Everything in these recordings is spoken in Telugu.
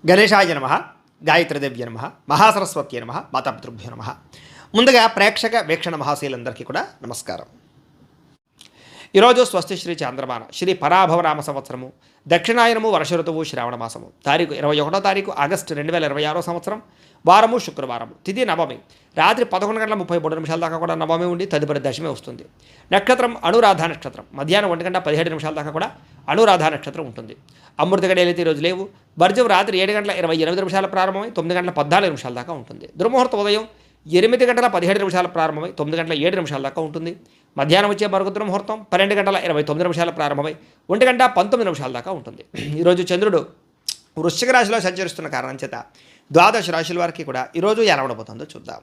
గణేశాయ నమః, గాయత్రీదేవ్య నమః, మహాసరస్వత్యై నమః, మాతాపితృభ్యో నమః. ముందుగా ప్రేక్షక వీక్షణ మహాశీలందరికీ కూడా నమస్కారం. ఈరోజు స్వస్తి శ్రీ చాంద్రమాన శ్రీ పరాభవనామ సంవత్సరము దక్షిణాయనము వర్ష ఋతువు శ్రావణ మాసము తారీఖు 21వ తారీఖు ఆగస్టు 2026 సంవత్సరం వారము శుక్రవారము తిథి నవమి రాత్రి 11:33 దాకా కూడా నవమి ఉండి తదుపరి దశమి వస్తుంది. నక్షత్రం అనురాధ నక్షత్రం మధ్యాహ్నం 1:17 దాకా కూడా అనురాధ నక్షత్రం ఉంటుంది. అమృత గడియలైతే ఈరోజు లేవు. వర్జం రాత్రి 7:27 ప్రారంభమై 9:14 దాకా ఉంటుంది. దుర్ముహూర్తం ఉదయం 8:17 ప్రారంభమై 9:07 దాకా ఉంటుంది. మధ్యాహ్నం వచ్చే మరొక దుర్ముహూర్తం 12:29 ప్రారంభమై 1:19 దాకా ఉంటుంది. ఈరోజు చంద్రుడు వృశ్చిక రాశిలో సంచరిస్తున్న కారణం చేత ద్వాదశ రాశుల వారికి కూడా ఈరోజు ఎలా ఉండబోతుందో చూద్దాం.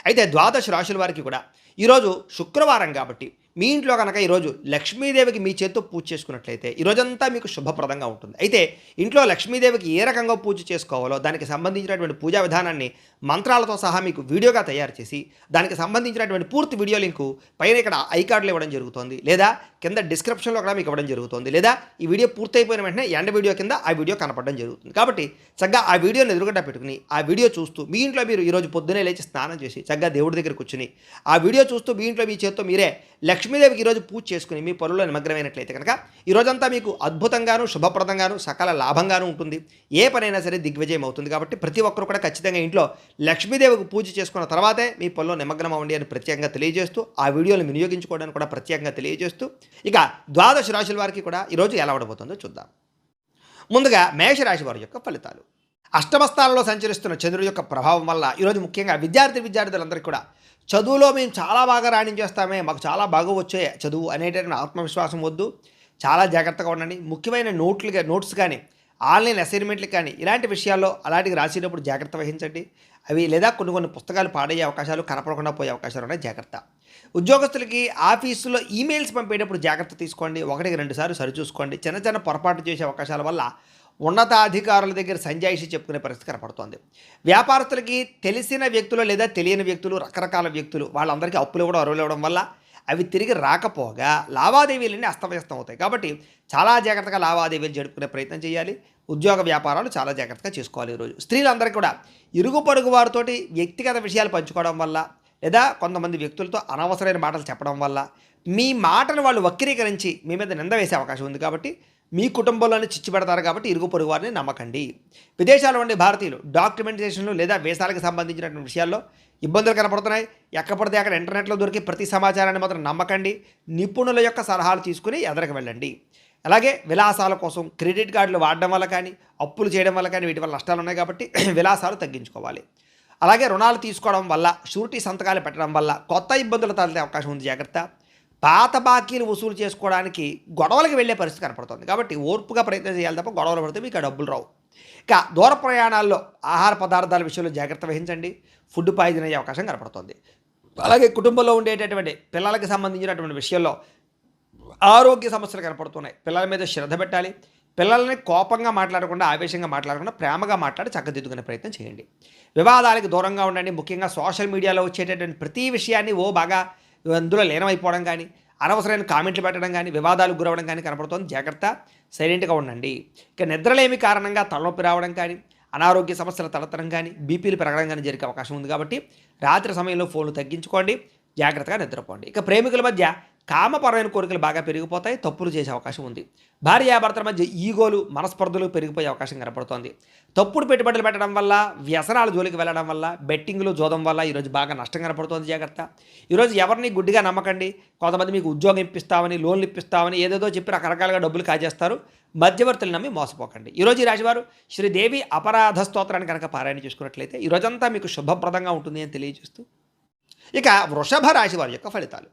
అయితే ద్వాదశ రాశుల వారికి కూడా ఈరోజు శుక్రవారం కాబట్టి మీ ఇంట్లో కనుక ఈరోజు లక్ష్మీదేవికి మీ చేత్తో పూజ చేసుకున్నట్లయితే ఈరోజంతా మీకు శుభప్రదంగా ఉంటుంది. అయితే ఇంట్లో లక్ష్మీదేవికి ఏ రకంగా పూజ చేసుకోవాలో దానికి సంబంధించినటువంటి పూజా విధానాన్ని మంత్రాలతో సహా మీకు వీడియోగా తయారు చేసి దానికి సంబంధించినటువంటి పూర్తి వీడియో లింకు పైన ఇక్కడ ఐకార్డులు ఇవ్వడం జరుగుతుంది, లేదా కింద డిస్క్రిప్షన్లో కూడా మీకు ఇవ్వడం జరుగుతుంది, లేదా ఈ వీడియో పూర్తయిపోయిన వెంటనే ఎండ్ వీడియో కింద ఆ వీడియో కనపడడం జరుగుతుంది. కాబట్టి చక్కగా ఆ వీడియోని ఎదురుగడ్డ పెట్టుకుని ఆ వీడియో చూస్తూ మీ ఇంట్లో మీరు ఈరోజు పొద్దునే లేచి స్నానం చేసి చక్కగా దేవుడి దగ్గర కూర్చుని ఆ వీడియో చూస్తూ మీ ఇంట్లో మీ చేత్తో మీరే లక్ష్మీదేవికి ఈరోజు పూజ చేసుకుని మీ పనుల్లో నిమగ్నమైనట్లయితే కనుక ఈరోజంతా మీకు అద్భుతంగాను శుభప్రదంగాను సకల లాభంగాను ఉంటుంది. ఏ పనైనా సరే దిగ్విజయం అవుతుంది. కాబట్టి ప్రతి ఒక్కరు కూడా ఖచ్చితంగా ఇంట్లో లక్ష్మీదేవికి పూజ చేసుకున్న తర్వాతే మీ పనుల్లో నిమగ్నం అవ్వండి అని ప్రత్యేకంగా తెలియజేస్తూ ఆ వీడియోని వినియోగించుకోవడానికి కూడా ప్రత్యేకంగా తెలియజేస్తూ ఇక ద్వాదశ రాశుల వారికి కూడా ఈరోజు ఎలా ఉండబోతుందో చూద్దాం. ముందుగా మేషరాశి వారి యొక్క ఫలితాలు. అష్టమ స్థానంలో సంచరిస్తున్న చంద్రుడి యొక్క ప్రభావం వల్ల ఈరోజు ముఖ్యంగా విద్యార్థులందరికీ కూడా చదువులో మేము చాలా బాగా రాణించేస్తామే, మాకు చాలా బాగా వచ్చే చదువు అనేటటువంటి ఆత్మవిశ్వాసం వద్దు. చాలా జాగ్రత్తగా ఉండండి. ముఖ్యమైన నోట్స్ కానీ ఆన్లైన్ అసైన్మెంట్లు కానీ ఇలాంటి విషయాల్లో అలాంటివి రాసేటప్పుడు జాగ్రత్త వహించండి. అవి లేదా కొన్ని పుస్తకాలు పాడయ్యే అవకాశాలు, కనపడకుండా పోయే అవకాశాలు ఉన్నాయి. జాగ్రత్త. ఉద్యోగస్తులకి ఆఫీసులో ఈమెయిల్స్ పంపేటప్పుడు జాగ్రత్త తీసుకోండి. 1-2 సార్లు సరిచూసుకోండి. చిన్న పొరపాటు చేసే అవకాశాల వల్ల ఉన్నతాధికారుల దగ్గర సంజాయిషి చెప్పుకునే పరిస్థితి కనపడుతోంది. వ్యాపారస్తులకి తెలిసిన వ్యక్తులు లేదా తెలియని వ్యక్తులు, రకరకాల వ్యక్తులు వాళ్ళందరికీ అప్పులు ఇవ్వడం, అరువులు ఇవ్వడం వల్ల అవి తిరిగి రాకపోగా లావాదేవీలన్నీ అస్తవ్యస్తం అవుతాయి. కాబట్టి చాలా జాగ్రత్తగా లావాదేవీలు జరుపుకునే ప్రయత్నం చేయాలి. ఉద్యోగ వ్యాపారాలు చాలా జాగ్రత్తగా చేసుకోవాలి. ఈరోజు స్త్రీలందరికీ కూడా ఇరుగు పొరుగు వారితోటి వ్యక్తిగత విషయాలు పంచుకోవడం వల్ల లేదా కొంతమంది వ్యక్తులతో అనవసరమైన మాటలు చెప్పడం వల్ల మీ మాటను వాళ్ళు వక్రీకరించి మీ మీద నింద వేసే అవకాశం ఉంది. కాబట్టి మీ కుటుంబంలోనే చిచ్చు పెడతారు. కాబట్టి ఇరుగు పొరుగు వారిని నమ్మకండి. విదేశాల్లో ఉండే భారతీయులు డాక్యుమెంటేషన్లు లేదా వేసాలకు సంబంధించినటువంటి విషయాల్లో ఇబ్బందులు కనపడుతున్నాయి. ఎక్కడ పడితే అక్కడ ఇంటర్నెట్లో దొరికే ప్రతి సమాచారాన్ని మాత్రం నమ్మకండి. నిపుణుల యొక్క సలహాలు తీసుకుని ఎదరికి వెళ్ళండి. అలాగే విలాసాల కోసం క్రెడిట్ కార్డులు వాడడం వల్ల కానీ అప్పులు చేయడం వల్ల కానీ వీటి వల్ల నష్టాలు ఉన్నాయి. కాబట్టి విలాసాలు తగ్గించుకోవాలి. అలాగే రుణాలు తీసుకోవడం వల్ల షూరిటీ సంతకాలు పెట్టడం వల్ల కొత్త ఇబ్బందులు తలెత్తే అవకాశం ఉంది. జాగ్రత్త. పాత బాకీలు వసూలు చేసుకోవడానికి గొడవలకు వెళ్ళే పరిస్థితి కనపడుతుంది. కాబట్టి ఓర్పుగా ప్రయత్నం చేయాలి తప్ప గొడవలు పడితే మీకు ఆ డబ్బులు రావు. ఇక దూర ప్రయాణాల్లో ఆహార పదార్థాల విషయంలో జాగ్రత్త వహించండి. ఫుడ్ పాయిజన్ అయ్యే అవకాశం కనపడుతుంది. అలాగే కుటుంబంలో ఉండేటటువంటి పిల్లలకి సంబంధించినటువంటి విషయంలో ఆరోగ్య సమస్యలు కనపడుతున్నాయి. పిల్లల మీద శ్రద్ధ పెట్టాలి. పిల్లల్ని కోపంగా మాట్లాడకుండా, ఆవేశంగా మాట్లాడకుండా ప్రేమగా మాట్లాడి చక్కదిద్దుకునే ప్రయత్నం చేయండి. వివాదాలకు దూరంగా ఉండండి. ముఖ్యంగా సోషల్ మీడియాలో వచ్చేటటువంటి ప్రతి విషయాన్ని బాగా అందులో లీనమైపోవడం కానీ, అనవసరమైన కామెంట్లు పెట్టడం కానీ, వివాదాలకు గురవడం కానీ కనపడుతుంది. జాగ్రత్త. సైలెంట్గా ఉండండి. ఇక నిద్రలేమి కారణంగా తలనొప్పి రావడం కానీ, అనారోగ్య సమస్యలు తలెత్తడం కానీ, బీపీలు పెరగడం కానీ జరిగే అవకాశం ఉంది. కాబట్టి రాత్రి సమయంలో ఫోన్లు తగ్గించుకోండి. జాగ్రత్తగా నిద్రపోండి. ఇక ప్రేమికుల మధ్య కామపరమైన కోరికలు బాగా పెరిగిపోతాయి. తప్పులు చేసే అవకాశం ఉంది. భార్యాభర్తల మధ్య ఈగోలు, మనస్పర్ధలు పెరిగిపోయే అవకాశం కనపడుతోంది. తప్పుడు పెట్టుబడులు పెట్టడం వల్ల, వ్యసనాల జోలికి వెళ్ళడం వల్ల, బెట్టింగ్లు, జోదం వల్ల ఈరోజు బాగా నష్టం కనపడుతోంది. జాగ్రత్త. ఈరోజు ఎవరిని గుడ్డిగా నమ్మకండి. కొంతమంది మీకు ఉద్యోగం ఇప్పిస్తామని, లోన్లు ఇప్పిస్తామని ఏదేదో చెప్పి రకరకాలుగా డబ్బులు కాజేస్తారు. మధ్యవర్తులు నమ్మి మోసపోకండి. ఈరోజు ఈ రాశివారు శ్రీదేవి అపరాధ స్తోత్రాన్ని కనుక పారాయణ చేసుకున్నట్లయితే ఈరోజంతా మీకు శుభప్రదంగా ఉంటుంది అని తెలియజేస్తూ ఇక వృషభ రాశి వారి యొక్క ఫలితాలు.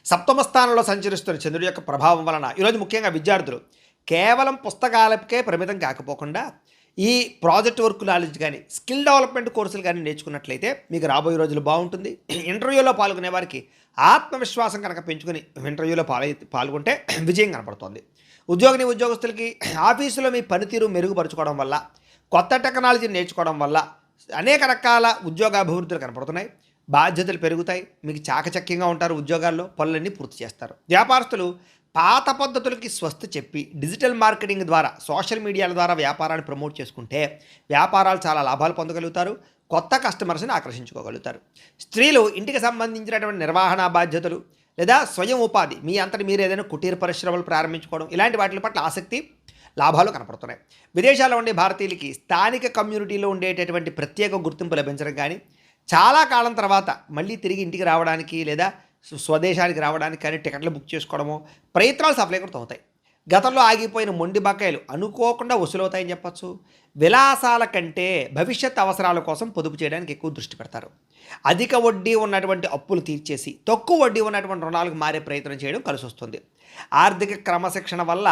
సప్తమ స్థానంలో సంచరిస్తున్న చంద్రుడి యొక్క ప్రభావం వలన ఈరోజు ముఖ్యంగా విద్యార్థులు కేవలం పుస్తకాలకే పరిమితం కాకపోకుండా ఈ ప్రాజెక్ట్ వర్క్ నాలెడ్జ్ కానీ, స్కిల్ డెవలప్మెంట్ కోర్సులు కానీ నేర్చుకున్నట్లయితే మీకు రాబోయే రోజులు బాగుంటుంది. ఇంటర్వ్యూలో పాల్గొనే వారికి ఆత్మవిశ్వాసం కనుక పెంచుకుని ఇంటర్వ్యూలో పాల్గొంటే విజయం కనపడుతుంది. ఉద్యోగస్తులకి ఆఫీసులో మీ పనితీరు మెరుగుపరుచుకోవడం వల్ల, కొత్త టెక్నాలజీని నేర్చుకోవడం వల్ల అనేక రకాల ఉద్యోగాభివృద్ధులు కనపడుతున్నాయి. బాధ్యతలు పెరుగుతాయి, మీకు చాకచక్యంగా ఉంటారు, ఉద్యోగాల్లో పనులన్నీ పూర్తి చేస్తారు. వ్యాపారస్తులు పాత పద్ధతులకి స్వస్తి చెప్పి డిజిటల్ మార్కెటింగ్ ద్వారా సోషల్ మీడియాల ద్వారా వ్యాపారాన్ని ప్రమోట్ చేసుకుంటే వ్యాపారాలు చాలా లాభాలు పొందగలుగుతారు, కొత్త కస్టమర్స్ని ఆకర్షించుకోగలుగుతారు. స్త్రీలు ఇంటికి సంబంధించినటువంటి నిర్వహణ బాధ్యతలు లేదా స్వయం ఉపాధి, మీ అంతటి మీరు ఏదైనా కుటీర పరిశ్రమలు ప్రారంభించుకోవడం, ఇలాంటి వాటి పట్ల ఆసక్తి, లాభాలు కనపడుతున్నాయి. విదేశాల్లో ఉండే భారతీయులకి స్థానిక కమ్యూనిటీలో ఉండేటటువంటి ప్రత్యేక గుర్తింపు లభించడం కానీ, చాలా కాలం తర్వాత మళ్ళీ తిరిగి ఇంటికి రావడానికి లేదా స్వదేశానికి రావడానికి కానీ టికెట్లు బుక్ చేసుకోవడము, ప్రయత్నాలు సఫలీకృతం అవుతాయి. గతంలో ఆగిపోయిన మొండి బకాయిలు అనుకోకుండా వసూలవుతాయని చెప్పచ్చు. విలాసాల కంటే భవిష్యత్ అవసరాల కోసం పొదుపు చేయడానికి ఎక్కువ దృష్టి పెడతారు. అధిక వడ్డీ ఉన్నటువంటి అప్పులు తీర్చేసి తక్కువ వడ్డీ ఉన్నటువంటి రుణాలకు మారే ప్రయత్నం చేయడం కలిసి వస్తుంది. ఆర్థిక క్రమశిక్షణ వల్ల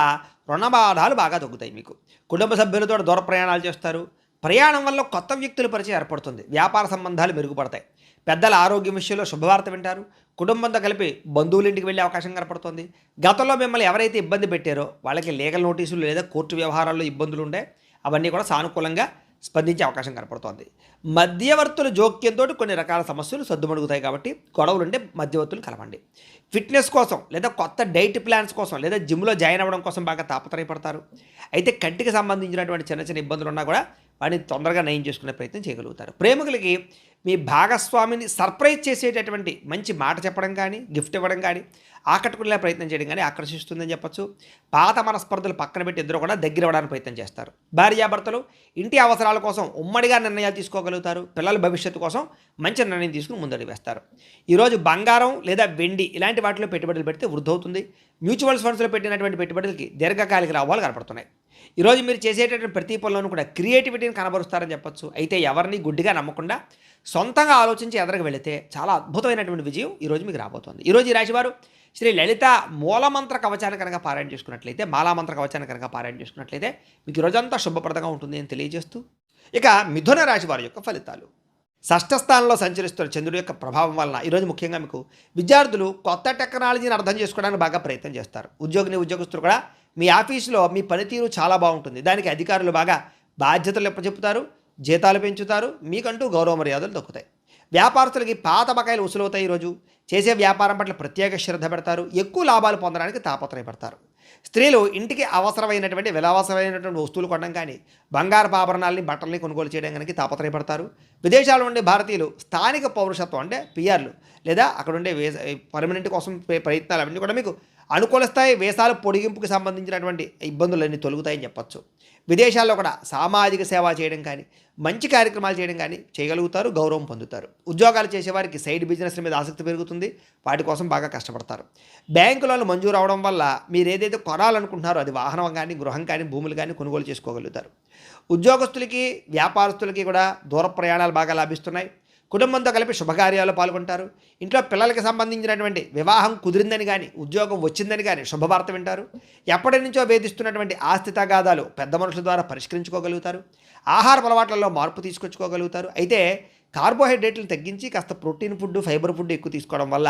రుణబాధాలు బాగా తగ్గుతాయి. మీకు కుటుంబ సభ్యులతో దూర ప్రయాణాలు చేస్తారు. ప్రయాణం వల్ల కొత్త వ్యక్తుల పరిచయం ఏర్పడుతుంది. వ్యాపార సంబంధాలు మెరుగుపడతాయి. పెద్దల ఆరోగ్యం విషయంలో శుభవార్త వింటారు. కుటుంబంతో కలిపి బంధువుల ఇంటికి వెళ్ళే అవకాశం కనపడుతుంది. గతంలో మిమ్మల్ని ఎవరైతే ఇబ్బంది పెట్టారో వాళ్ళకి లీగల్ నోటీసులు లేదా కోర్టు వ్యవహారాల్లో ఇబ్బందులు ఉండే అవన్నీ కూడా సానుకూలంగా స్పందించే అవకాశం కనపడుతోంది. మధ్యవర్తుల జోక్యంతో కొన్ని రకాల సమస్యలు సద్దుమణుగుతాయి. కాబట్టి గొడవలుంటే మధ్యవర్తులు కలవండి. ఫిట్నెస్ కోసం లేదా కొత్త డైట్ ప్లాన్స్ కోసం లేదా జిమ్లో జాయిన్ అవ్వడం కోసం బాగా తాపత్రయపడతారు. అయితే కంటికి సంబంధించినటువంటి చిన్న చిన్న ఇబ్బందులు ఉన్నా కూడా వాటిని తొందరగా నయం చేసుకునే ప్రయత్నం చేయగలుగుతారు. ప్రేమికులకి మీ భాగస్వామిని సర్ప్రైజ్ చేసేటటువంటి మంచి మాట చెప్పడం కానీ, గిఫ్ట్ ఇవ్వడం కానీ, ఆకట్టుకునే ప్రయత్నం చేయడం కానీ ఆకర్షిస్తుందని చెప్పచ్చు. పాత మనస్పర్ధలు పక్కన పెట్టి ఇద్దరు కూడా దగ్గర అవ్వడానికి ప్రయత్నం చేస్తారు. భార్యాభర్తలు ఇంటి అవసరాల కోసం ఉమ్మడిగా నిర్ణయాలు తీసుకోగలుగుతారు. పిల్లల భవిష్యత్తు కోసం మంచి నిర్ణయం తీసుకుని ముందడుగు వేస్తారు. ఈరోజు బంగారం లేదా వెండి ఇలాంటి వాటిలో పెట్టుబడులు పెడితే వృద్ధి అవుతుంది. మ్యూచువల్ ఫండ్స్లో పెట్టినటువంటి పెట్టుబడులకి దీర్ఘకాలిక లాభాలు కనపడుతున్నాయి. ఈరోజు మీరు చేసేటటువంటి ప్రతి పనులను కూడా క్రియేటివిటీని కనబరుస్తారని చెప్పచ్చు. అయితే ఎవరిని గుడ్డిగా నమ్మకుండా సొంతంగా ఆలోచించి ఎదరకు వెళితే చాలా అద్భుతమైనటువంటి విజయం ఈరోజు మీకు రాబోతోంది. ఈరోజు ఈ రాశివారు శ్రీ లలిత మూలమంత్ర కవచాన్ని కనుక పారాయణ చేసుకున్నట్లయితే, మాలామంత్ర కవచాన్ని కనుక పారాయణ చేసుకున్నట్లయితే మీకు ఈరోజంతా శుభప్రదంగా ఉంటుంది అని తెలియజేస్తూ, ఇక మిథున రాశి వారి యొక్క ఫలితాలు. షష్ఠ స్థానంలో సంచరిస్తున్న చంద్రుడి యొక్క ప్రభావం వలన ఈరోజు ముఖ్యంగా మీకు విద్యార్థులు కొత్త టెక్నాలజీని అర్థం చేసుకోవడానికి బాగా ప్రయత్నం చేస్తారు. ఉద్యోగస్తులు కూడా మీ ఆఫీసులో మీ పనితీరు చాలా బాగుంటుంది. దానికి అధికారులు బాగా బాధ్యతలు ఎప్పచెప్పుతారు, జీతాలు పెంచుతారు, మీకంటూ గౌరవ మర్యాదలు దక్కుతాయి. వ్యాపారస్తులకి పాత బకాయిలు వసూలవుతాయి. ఈరోజు చేసే వ్యాపారం పట్ల ప్రత్యేక శ్రద్ధ పెడతారు. ఎక్కువ లాభాలు పొందడానికి తాపత్రయపడతారు. స్త్రీలు ఇంటికి అవసరమైనటువంటి విలాసమైనటువంటి వస్తువులు కొనడం కానీ, బంగారపు ఆభరణాలని బట్టల్ని కొనుగోలు చేయడం కనుక తాపత్రయపడతారు. విదేశాల్లో ఉండే భారతీయులు స్థానిక పౌరసత్వం అంటే పిఆర్లు లేదా అక్కడ ఉండే పర్మనెంట్ కోసం ప్రయత్నాలు అవన్నీ కూడా మీకు అనుకూలిస్తాయి. వేసాల పొడిగింపుకి సంబంధించినటువంటి ఇబ్బందులన్నీ తొలగుతాయని చెప్పచ్చు. విదేశాల్లో కూడా సామాజిక సేవ చేయడం కానీ, మంచి కార్యక్రమాలు చేయడం కానీ చేయగలుగుతారు, గౌరవం పొందుతారు. ఉద్యోగాలు చేసేవారికి సైడ్ బిజినెస్ల మీద ఆసక్తి పెరుగుతుంది. వాటి కోసం బాగా కష్టపడతారు. బ్యాంకులలో మంజూరు అవడం వల్ల మీరు ఏదైతే కొనాలనుకుంటున్నారో అది వాహనం కానీ, గృహం కానీ, భూములు కానీ కొనుగోలు చేసుకోగలుగుతారు. ఉద్యోగస్తులకి, వ్యాపారస్తులకి కూడా దూర ప్రయాణాలు బాగా లాభిస్తున్నాయి. కుటుంబంతో కలిపి శుభకార్యాలు పాల్గొంటారు. ఇంట్లో పిల్లలకి సంబంధించినటువంటి వివాహం కుదిరిందని కానీ, ఉద్యోగం వచ్చిందని కానీ శుభవార్త వింటారు. ఎప్పటి నుంచో వేధిస్తున్నటువంటి ఆస్తి తగాదాలు పెద్ద మనుషుల ద్వారా పరిష్కరించుకోగలుగుతారు. ఆహార అలవాట్లలో మార్పు తీసుకొచ్చుకోగలుగుతారు. అయితే కార్బోహైడ్రేట్లను తగ్గించి కాస్త ప్రోటీన్ ఫుడ్, ఫైబర్ ఫుడ్ ఎక్కువ తీసుకోవడం వల్ల,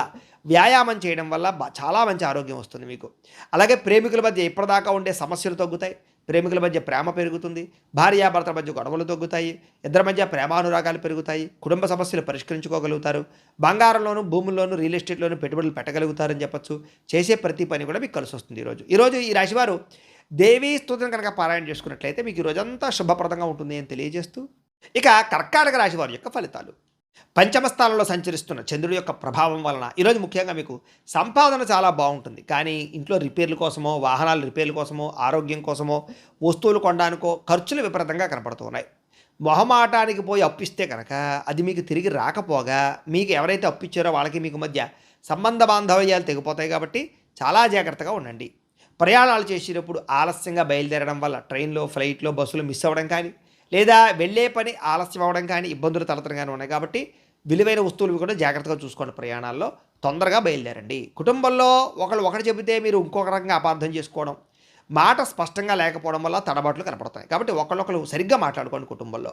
వ్యాయామం చేయడం వల్ల చాలా మంచి ఆరోగ్యం వస్తుంది మీకు. అలాగే ప్రేమికుల మధ్య ఇప్పటిదాకా ఉండే సమస్యలు తగ్గుతాయి. ప్రేమికుల మధ్య ప్రేమ పెరుగుతుంది. భార్యాభర్తల మధ్య గొడవలు తగ్గుతాయి. ఇద్దరి మధ్య ప్రేమానురాగాలు పెరుగుతాయి. కుటుంబ సమస్యలు పరిష్కరించుకోగలుగుతారు. బంగారంలోను, భూముల్లోను, రియల్ ఎస్టేట్లోను పెట్టుబడులు పెట్టగలుగుతారని చెప్పచ్చు. చేసే ప్రతి పని కూడా మీకు కలిసి వస్తుంది. ఈరోజు ఈ రాశివారు దేవీ స్తోత్రం కనుక పారాయణ చేసుకున్నట్లయితే మీకు ఈరోజంతా శుభప్రదంగా ఉంటుంది అని తెలియజేస్తూ, ఇక కర్కాటక రాశి వారి యొక్క ఫలితాలు. పంచమ స్థానంలో సంచరిస్తున్న చంద్రుడి యొక్క ప్రభావం వలన ఈరోజు ముఖ్యంగా మీకు సంపాదన చాలా బాగుంటుంది. కానీ ఇంట్లో రిపేర్ల కోసమో, వాహనాల రిపేర్ల కోసమో, ఆరోగ్యం కోసమో, వస్తువులు కొనడానికో ఖర్చులు విపరీతంగా కనపడుతున్నాయి. మొహమాటానికి పోయి అప్పిస్తే కనుక అది మీకు తిరిగి రాకపోగా, మీకు ఎవరైతే అప్పిచ్చారో వాళ్ళకి మీకు మధ్య సంబంధ బాంధవ్యాలు తెగిపోతాయి. కాబట్టి చాలా జాగ్రత్తగా ఉండండి. ప్రయాణాలు చేసేటప్పుడు ఆలస్యంగా బయలుదేరడం వల్ల ట్రైన్లో, ఫ్లైట్లో, బస్సులో మిస్ అవ్వడం కానీ, లేదా వెళ్ళే పని ఆలస్యం అవ్వడం కానీ, ఇబ్బందులు తలెత్తడం కానీ ఉన్నాయి. కాబట్టి విలువైన వస్తువులు కూడా జాగ్రత్తగా చూసుకోండి. ప్రయాణాల్లో తొందరగా బయలుదేరండి. కుటుంబంలో ఒకటి చెబితే మీరు ఇంకొక రకంగా అపార్థం చేసుకోవడం, మాట స్పష్టంగా లేకపోవడం వల్ల తడబాట్లు కనపడుతున్నాయి. కాబట్టి ఒకళ్ళు సరిగ్గా మాట్లాడుకోండి. కుటుంబంలో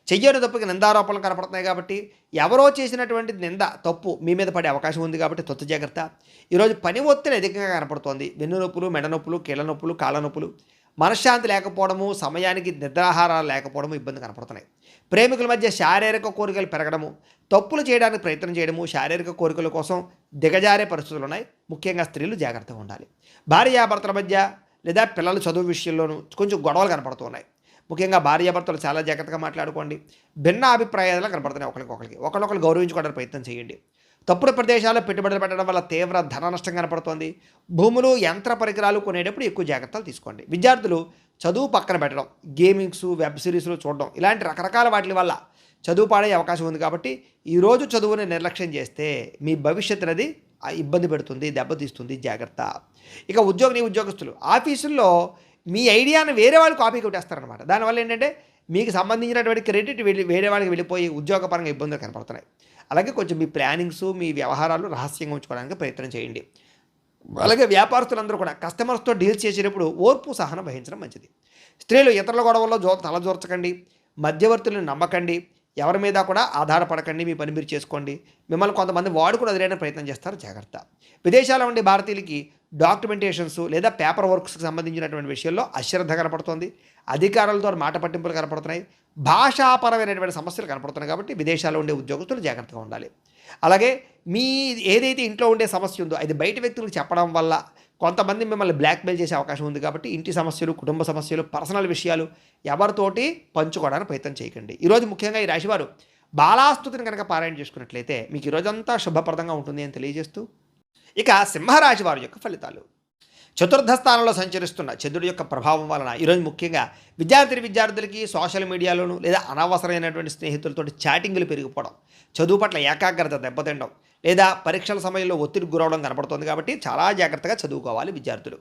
చెయ్యని తప్పుకి నిందారోపణలు కనపడుతున్నాయి. కాబట్టి ఎవరో చేసినటువంటి నింద, తప్పు మీ మీద పడే అవకాశం ఉంది. కాబట్టి తొత్తు జాగ్రత్త. ఈరోజు పని ఒత్తిడి అధికంగా కనపడుతోంది. వెన్ను నొప్పులు, మెడ నొప్పులు, కీళ్ళ నొప్పులు, కాళ్ళ నొప్పులు, మనశ్శాంతి లేకపోవడము, సమయానికి నిద్రాహారాలు లేకపోవడము ఇబ్బంది కనపడుతున్నాయి. ప్రేమికుల మధ్య శారీరక కోరికలు పెరగడము, తప్పులు చేయడానికి ప్రయత్నం చేయడము, శారీరక కోరికల కోసం దిగజారే పరిస్థితులు ఉన్నాయి. ముఖ్యంగా స్త్రీలు జాగ్రత్తగా ఉండాలి. భార్యాభర్తల మధ్య లేదా పిల్లల చదువు విషయంలోనూ కొంచెం గొడవలు కనపడుతున్నాయి. ముఖ్యంగా భార్యాభర్తలు చాలా జాగ్రత్తగా మాట్లాడుకోండి. భిన్న అభిప్రాయాలు కనపడుతున్నాయి ఒకరినొకరు గౌరవించుకోవడానికి ప్రయత్నం చేయండి. తప్పుడు ప్రదేశాల్లో పెట్టుబడులు పెట్టడం వల్ల తీవ్ర ధన నష్టం కనపడుతోంది. భూములు, యంత్ర పరికరాలు కొనేటప్పుడు ఎక్కువ జాగ్రత్తలు తీసుకోండి. విద్యార్థులు చదువు పక్కన పెట్టడం, గేమింగ్స్, వెబ్ సిరీస్లు చూడడం ఇలాంటి రకరకాల వాటి వల్ల చదువు పాడే అవకాశం ఉంది. కాబట్టి ఈరోజు చదువుని నిర్లక్ష్యం చేస్తే మీ భవిష్యత్తు అనేది ఇబ్బంది పెడుతుంది, దెబ్బతీస్తుంది. జాగ్రత్త. ఇక ఉద్యోగస్తులు ఆఫీసుల్లో మీ ఐడియాను వేరే వాళ్ళు కాపీ కొట్టేస్తారనమాట. దానివల్ల ఏంటంటే మీకు సంబంధించినటువంటి క్రెడిట్ వేరే వాళ్ళకి వెళ్ళిపోయి ఉద్యోగపరంగా ఇబ్బందులు కనపడుతున్నాయి. అలాగే కొంచెం మీ ప్లానింగ్స్, మీ వ్యవహారాలు రహస్యంగా ఉంచుకోవడానికి ప్రయత్నం చేయండి. అలాగే వ్యాపారస్తులందరూ కూడా కస్టమర్స్తో డీల్స్ చేసేటప్పుడు ఓర్పు, సహనం వహించడం మంచిది. స్త్రీలు ఇతరుల గొడవల్లో తలజోర్చకండి, మధ్యవర్తులను నమ్మకండి, ఎవరి మీద కూడా ఆధారపడకండి. మీ పని మీరు చేసుకోండి. మిమ్మల్ని కొంతమంది వాడుకుని వదిలేయడానికి ప్రయత్నం చేస్తారు. జాగ్రత్త. విదేశాల్లో ఉండే భారతీయులకి డాక్యుమెంటేషన్స్ లేదా పేపర్ వర్క్స్కి సంబంధించినటువంటి విషయాల్లో అశ్రద్ధ కనపడుతుంది. అధికారులతో మాట పట్టింపులు కనపడుతున్నాయి. భాషాపరమైనటువంటి సమస్యలు కనపడుతున్నాయి. కాబట్టి విదేశాల్లో ఉండే ఉద్యోగస్తులు జాగ్రత్తగా ఉండాలి. అలాగే మీ ఏదైతే ఇంట్లో ఉండే సమస్య ఉందో అది బయట వ్యక్తులకు చెప్పడం వల్ల కొంతమంది మిమ్మల్ని బ్లాక్మెయిల్ చేసే అవకాశం ఉంది. కాబట్టి ఇంటి సమస్యలు, కుటుంబ సమస్యలు, పర్సనల్ విషయాలు ఎవరితోటి పంచుకోవడానికి ప్రయత్నం చేయకండి. ఈరోజు ముఖ్యంగా ఈ రాశివారు బాలాస్తుతిని కనుక పారాయణ చేసుకున్నట్లయితే మీకు ఈరోజంతా శుభప్రదంగా ఉంటుంది అని తెలియజేస్తూ, ఇక సింహరాశి వారి యొక్క ఫలితాలు. చతుర్థ స్థానంలో సంచరిస్తున్న చంద్రుడి యొక్క ప్రభావం వలన ఈరోజు ముఖ్యంగా విద్యార్థులకి సోషల్ మీడియాలోను లేదా అనవసరమైనటువంటి స్నేహితులతో చాటింగ్లు పెరిగిపోవడం, చదువు పట్ల ఏకాగ్రత దెబ్బతినడం లేదా పరీక్షల సమయంలో ఒత్తిడికి గురవడం కనపడుతుంది. కాబట్టి చాలా జాగ్రత్తగా చదువుకోవాలి విద్యార్థులు.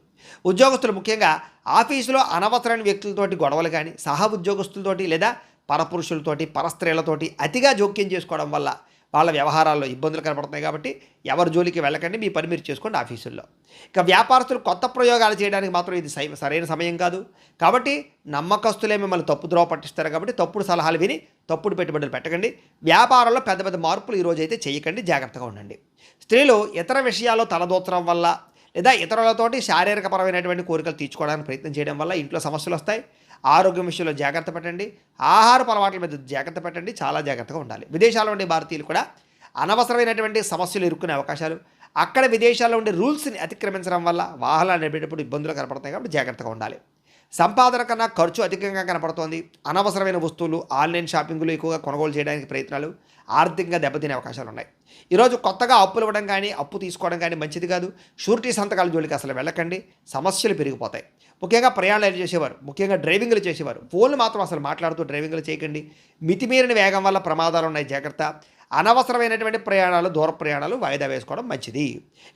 ఉద్యోగస్తులు ముఖ్యంగా ఆఫీసులో అనవసరమైన వ్యక్తులతోటి గొడవలు కానీ, సహ ఉద్యోగస్తులతోటి లేదా పరపురుషులతోటి, పరస్త్రీలతోటి అతిగా జోక్యం చేసుకోవడం వల్ల వాళ్ళ వ్యవహారాల్లో ఇబ్బందులు కనపడుతున్నాయి. కాబట్టి ఎవరి జోలికి వెళ్ళకండి, మీ పని మీరు చేసుకోండి ఆఫీసుల్లో. ఇక వ్యాపారస్తులు కొత్త ప్రయోగాలు చేయడానికి మాత్రం ఇది సరైన సమయం కాదు. కాబట్టి నమ్మకస్తులే మిమ్మల్ని తప్పుద్రోవ పట్టిస్తారు. కాబట్టి తప్పుడు సలహాలు విని తప్పుడు పెట్టుబడులు పెట్టకండి. వ్యాపారంలో పెద్ద పెద్ద మార్పులు ఈరోజు అయితే చేయకండి. జాగ్రత్తగా ఉండండి. స్త్రీలు ఇతర విషయాల్లో తలదూర్చడం వల్ల లేదా ఇతరులతోటి శారీరకపరమైనటువంటి కోరికలు తీర్చుకోవడానికి ప్రయత్నం చేయడం వల్ల ఇంట్లో సమస్యలు వస్తాయి. ఆరోగ్యం విషయంలో జాగ్రత్త పెట్టండి. ఆహారపు అలవాట్ల మీద జాగ్రత్త పెట్టండి. చాలా జాగ్రత్తగా ఉండాలి. విదేశాల్లో ఉండే భారతీయులు కూడా అనవసరమైనటువంటి సమస్యలు ఎదుర్కొనే అవకాశాలు, అక్కడ విదేశాల్లో ఉండే రూల్స్ని అతిక్రమించడం వల్ల వాహనాలు నడిపేటప్పుడు ఇబ్బందులు కనపడతాయి. కాబట్టి జాగ్రత్తగా ఉండాలి. సంపాదన కన్నా ఖర్చు అధికంగా కనపడుతోంది. అనవసరమైన వస్తువులు, ఆన్లైన్ షాపింగ్లు ఎక్కువగా కొనుగోలు చేయడానికి ప్రయత్నాలు ఆర్థికంగా దెబ్బతినే అవకాశాలు ఉన్నాయి. ఈరోజు కొత్తగా అప్పులు ఇవ్వడం కానీ, అప్పు తీసుకోవడం కానీ మంచిది కాదు. షూరిటీ సంతకాల జోలికి అసలు వెళ్ళకండి. సమస్యలు పెరిగిపోతాయి. ముఖ్యంగా ప్రయాణాలు చేసేవారు, ముఖ్యంగా డ్రైవింగ్లు చేసేవారు ఫోన్లు మాత్రం అసలు మాట్లాడుతూ డ్రైవింగ్లు చేయకండి. మితిమీరిన వేగం వల్ల ప్రమాదాలు ఉన్నాయి. జాగ్రత్త. అనవసరమైనటువంటి ప్రయాణాలు, దూర ప్రయాణాలు వాయిదా వేసుకోవడం మంచిది.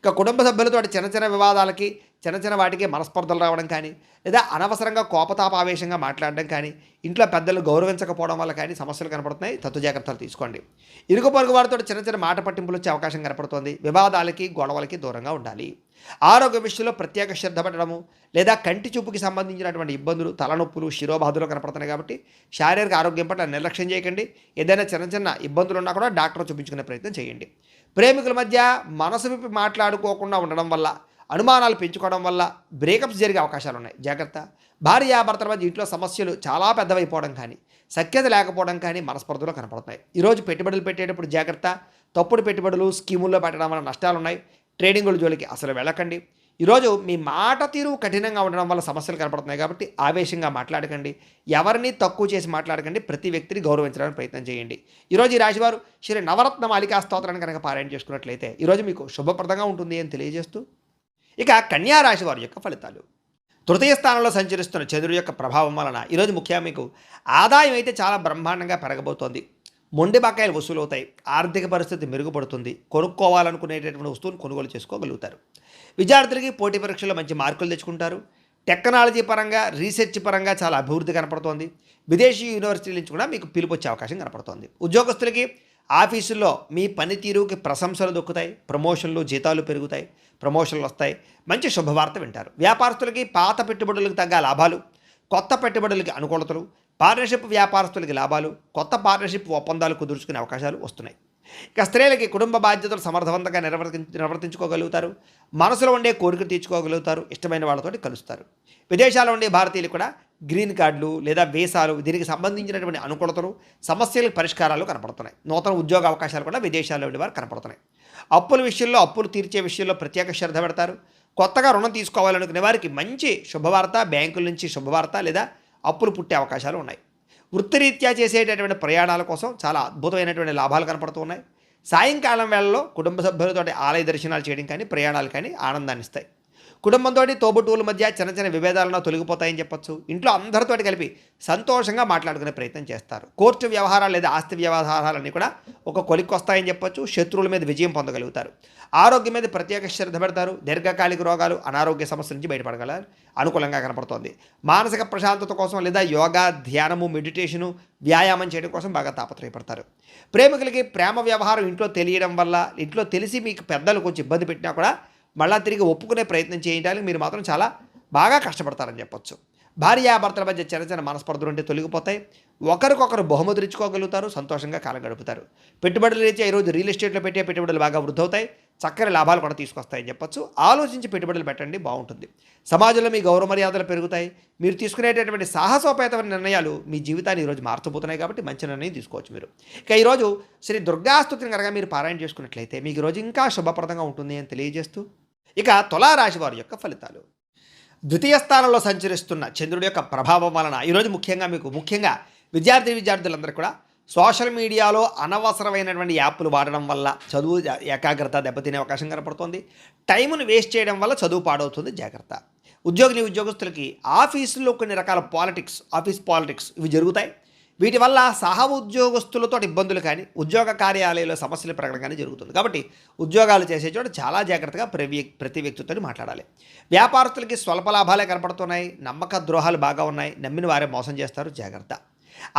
ఇక కుటుంబ సభ్యులతో చిన్న వివాదాలకి, చిన్న వాటికి మనస్పర్ధలు రావడం కానీ, లేదా అనవసరంగా కోపతాపావేశంగా మాట్లాడడం కానీ, ఇంట్లో పెద్దలు గౌరవించకపోవడం వల్ల కానీ సమస్యలు కనపడుతున్నాయి. తత్తు జాగ్రత్తలు తీసుకోండి. ఇరుగు పొరుగు వారితో చిన్న మాట పట్టింపులు వచ్చే అవకాశం కనపడుతోంది. వివాదాలకి, గొడవలకి దూరంగా ఉండాలి. ఆరోగ్య విషయంలో ప్రత్యేక శ్రద్ధ పెట్టడము లేదా కంటి చూపుకి సంబంధించినటువంటి ఇబ్బందులు, తలనొప్పులు, శిరోబాధలు కనపడుతున్నాయి. కాబట్టి శారీరక ఆరోగ్యం పట్ల నిర్లక్ష్యం చేయకండి. ఏదైనా చిన్న ఇబ్బందులు ఉన్నా కూడా డాక్టర్ చూపించుకునే ప్రయత్నం చేయండి. ప్రేమికుల మధ్య మనసు విప్పి మాట్లాడుకోకుండా ఉండడం వల్ల, అనుమానాలు పెంచుకోవడం వల్ల బ్రేకప్స్ జరిగే అవకాశాలు ఉన్నాయి. జాగ్రత్త. భార్యాభర్తల మధ్య ఇంట్లో సమస్యలు చాలా పెద్దవైపోవడం కానీ, సఖ్యత లేకపోవడం కానీ మనస్పర్ధలు కనపడుతున్నాయి. ఈరోజు పెట్టుబడులు పెట్టేటప్పుడు జాగ్రత్త. తప్పుడు పెట్టుబడులు, స్కీముల్లో పెట్టడం వల్ల నష్టాలు ఉన్నాయి. ట్రేడింగుల జోలికి అసలు వెళ్ళకండి. ఈరోజు మీ మాట తీరు కఠినంగా ఉండడం వల్ల సమస్యలు కనపడుతున్నాయి. కాబట్టి ఆవేశంగా మాట్లాడకండి. ఎవరిని తక్కువ చేసి మాట్లాడకండి. ప్రతి వ్యక్తిని గౌరవించడానికి ప్రయత్నం చేయండి. ఈరోజు ఈ రాశివారు శ్రీ నవరత్న మాలికా స్తోత్రాన్ని కనుక పారాయణ చేసుకున్నట్లయితే ఈరోజు మీకు శుభప్రదంగా ఉంటుంది అని తెలియజేస్తూ, ఇక కన్యా రాశి వారి యొక్క ఫలితాలు. తృతీయ స్థానంలో సంచరిస్తున్న చంద్రుడి యొక్క ప్రభావం వలన ఈరోజు ముఖ్యంగా మీకు ఆదాయం అయితే చాలా బ్రహ్మాండంగా పెరగబోతోంది. మొండి బకాయిలు వసూలవుతాయి. ఆర్థిక పరిస్థితి మెరుగుపడుతుంది. కొనుక్కోవాలనుకునేటటువంటి వస్తువును కొనుగోలు చేసుకోగలుగుతారు. విద్యార్థులకి పోటీ పరీక్షల్లో మంచి మార్కులు తెచ్చుకుంటారు. టెక్నాలజీ పరంగా, రీసెర్చ్ పరంగా చాలా అభివృద్ధి కనపడుతోంది. విదేశీ యూనివర్సిటీల నుంచి కూడా మీకు పిలుపు వచ్చే అవకాశం కనపడుతోంది. ఉద్యోగస్తులకి ఆఫీసుల్లో మీ పనితీరుకి ప్రశంసలు దొక్కుతాయి. ప్రమోషన్లు, జీతాలు పెరుగుతాయి. ప్రమోషన్లు వస్తాయి. మంచి శుభవార్త వింటారు. వ్యాపారస్తులకి పాత పెట్టుబడులకు తగ్గ లాభాలు, కొత్త పెట్టుబడులకి అనుకూలతలు, పార్ట్నర్షిప్ వ్యాపారస్తులకి లాభాలు, కొత్త పార్ట్నర్షిప్ ఒప్పందాలు కుదుర్చుకునే అవకాశాలు వస్తున్నాయి. ఇక స్త్రీలకి కుటుంబ బాధ్యతలు సమర్థవంతంగా నిర్వర్తించుకోగలుగుతారు. మనసులో ఉండే కోరిక తీర్చుకోగలుగుతారు. ఇష్టమైన వాళ్ళతోటి కలుస్తారు. విదేశాల్లో ఉండే భారతీయులు కూడా గ్రీన్ కార్డులు లేదా వీసాలు దీనికి సంబంధించినటువంటి అనుకూలతలు, సమస్యలకు పరిష్కారాలు కనపడుతున్నాయి. నూతన ఉద్యోగ అవకాశాలు కూడా విదేశాల్లో ఉండే వారు కనపడుతున్నాయి. అప్పుల విషయంలో అప్పులు తీర్చే విషయంలో ప్రత్యేక శ్రద్ధ పెడతారు. కొత్తగా రుణం తీసుకోవాలనుకునే వారికి మంచి శుభవార్త, బ్యాంకుల నుంచి శుభవార్త లేదా అప్పులు పుట్టే అవకాశాలు ఉన్నాయి. వృత్తిరీత్యా చేసేటటువంటి ప్రయాణాల కోసం చాలా అద్భుతమైనటువంటి లాభాలు కనపడుతూ ఉన్నాయి. సాయంకాలం వేళల్లో కుటుంబ సభ్యులతో ఆలయ దర్శనాలు చేయడం కానీ, ప్రయాణాలు కానీ ఆనందాన్ని ఇస్తాయి. కుటుంబంతో తోబుట్టువుల మధ్య చిన్న చిన్న విభేదాలను తొలగిపోతాయని చెప్పొచ్చు. ఇంట్లో అందరితో కలిపి సంతోషంగా మాట్లాడుకునే ప్రయత్నం చేస్తారు. కోర్టు వ్యవహారాలు లేదా ఆస్తి వ్యవహారాలన్నీ కూడా ఒక కొలిక్కి వస్తాయని చెప్పొచ్చు. శత్రువుల మీద విజయం పొందగలుగుతారు. ఆరోగ్యం మీద ప్రత్యేక శ్రద్ధ పెడతారు. దీర్ఘకాలిక రోగాలు, అనారోగ్య సమస్యల నుంచి బయటపడగల అనుకూలంగా కనపడుతోంది. మానసిక ప్రశాంతత కోసం లేదా యోగా, ధ్యానము, మెడిటేషను, వ్యాయామం చేయడం కోసం బాగా తాపత్రయపడతారు. ప్రేమికులకి ప్రేమ వ్యవహారం ఇంట్లో తెలియడం వల్ల, ఇంట్లో తెలిసి మీకు పెద్దలు కొంచెం ఇబ్బంది పెట్టినా కూడా మళ్ళా తిరిగి ఒప్పుకునే ప్రయత్నం చేయడానికి మీరు మాత్రం చాలా బాగా కష్టపడతారని చెప్పొచ్చు. భార్యాభర్తల మధ్య చిన్న చిన్న మనస్పర్ధలు ఉంటే తొలగిపోతాయి. ఒకరికొకరు బహుమతులు ఇచ్చుకోగలుగుతారు. సంతోషంగా కాలం గడుపుతారు. పెట్టుబడులు రీత్యా ఈరోజు రియల్ ఎస్టేట్లో పెట్టే పెట్టుబడులు బాగా వృద్ధి అవుతాయి. చక్కని లాభాలు కూడా తీసుకొస్తాయని చెప్పొచ్చు. ఆలోచించి పెట్టుబడులు పెట్టండి, బాగుంటుంది. సమాజంలో మీ గౌరవ మర్యాదలు పెరుగుతాయి. మీరు తీసుకునేటటువంటి సాహసోపేతమైన నిర్ణయాలు మీ జీవితాన్ని ఈరోజు మార్చబోతున్నాయి కాబట్టి మంచి నిర్ణయం తీసుకోవచ్చు మీరు. ఇక ఈరోజు శ్రీ దుర్గాస్తుతిని కనుక మీరు పారాయణ చేసుకున్నట్లయితే మీకు ఈరోజు ఇంకా శుభప్రదంగా ఉంటుంది అని తెలియజేస్తూ, ఇక తులారాశి వారి యొక్క ఫలితాలు. ద్వితీయ స్థానంలో సంచరిస్తున్న చంద్రుడి యొక్క ప్రభావం వలన ఈరోజు ముఖ్యంగా విద్యార్థులందరూ కూడా సోషల్ మీడియాలో అనవసరమైనటువంటి యాప్లు వాడడం వల్ల చదువు ఏకాగ్రత దెబ్బతినే అవకాశం కనపడుతుంది. టైమును వేస్ట్ చేయడం వల్ల చదువు పాడవుతుంది, జాగ్రత్త. ఉద్యోగస్తులకి ఆఫీసుల్లో కొన్ని రకాల ఆఫీస్ పాలిటిక్స్ ఇవి జరుగుతాయి. వీటి వల్ల సహ ఉద్యోగస్తులతో ఇబ్బందులు కానీ, ఉద్యోగ కార్యాలయంలో సమస్యలు పెరగడం కానీ జరుగుతుంది. కాబట్టి ఉద్యోగాలు చేసే చోట చాలా జాగ్రత్తగా ప్రతి వ్యక్తితో మాట్లాడాలి. వ్యాపారస్తులకి స్వల్ప లాభాలే కనపడుతున్నాయి. నమ్మక ద్రోహాలు బాగా ఉన్నాయి. నమ్మిన వారే మోసం చేస్తారు, జాగ్రత్త.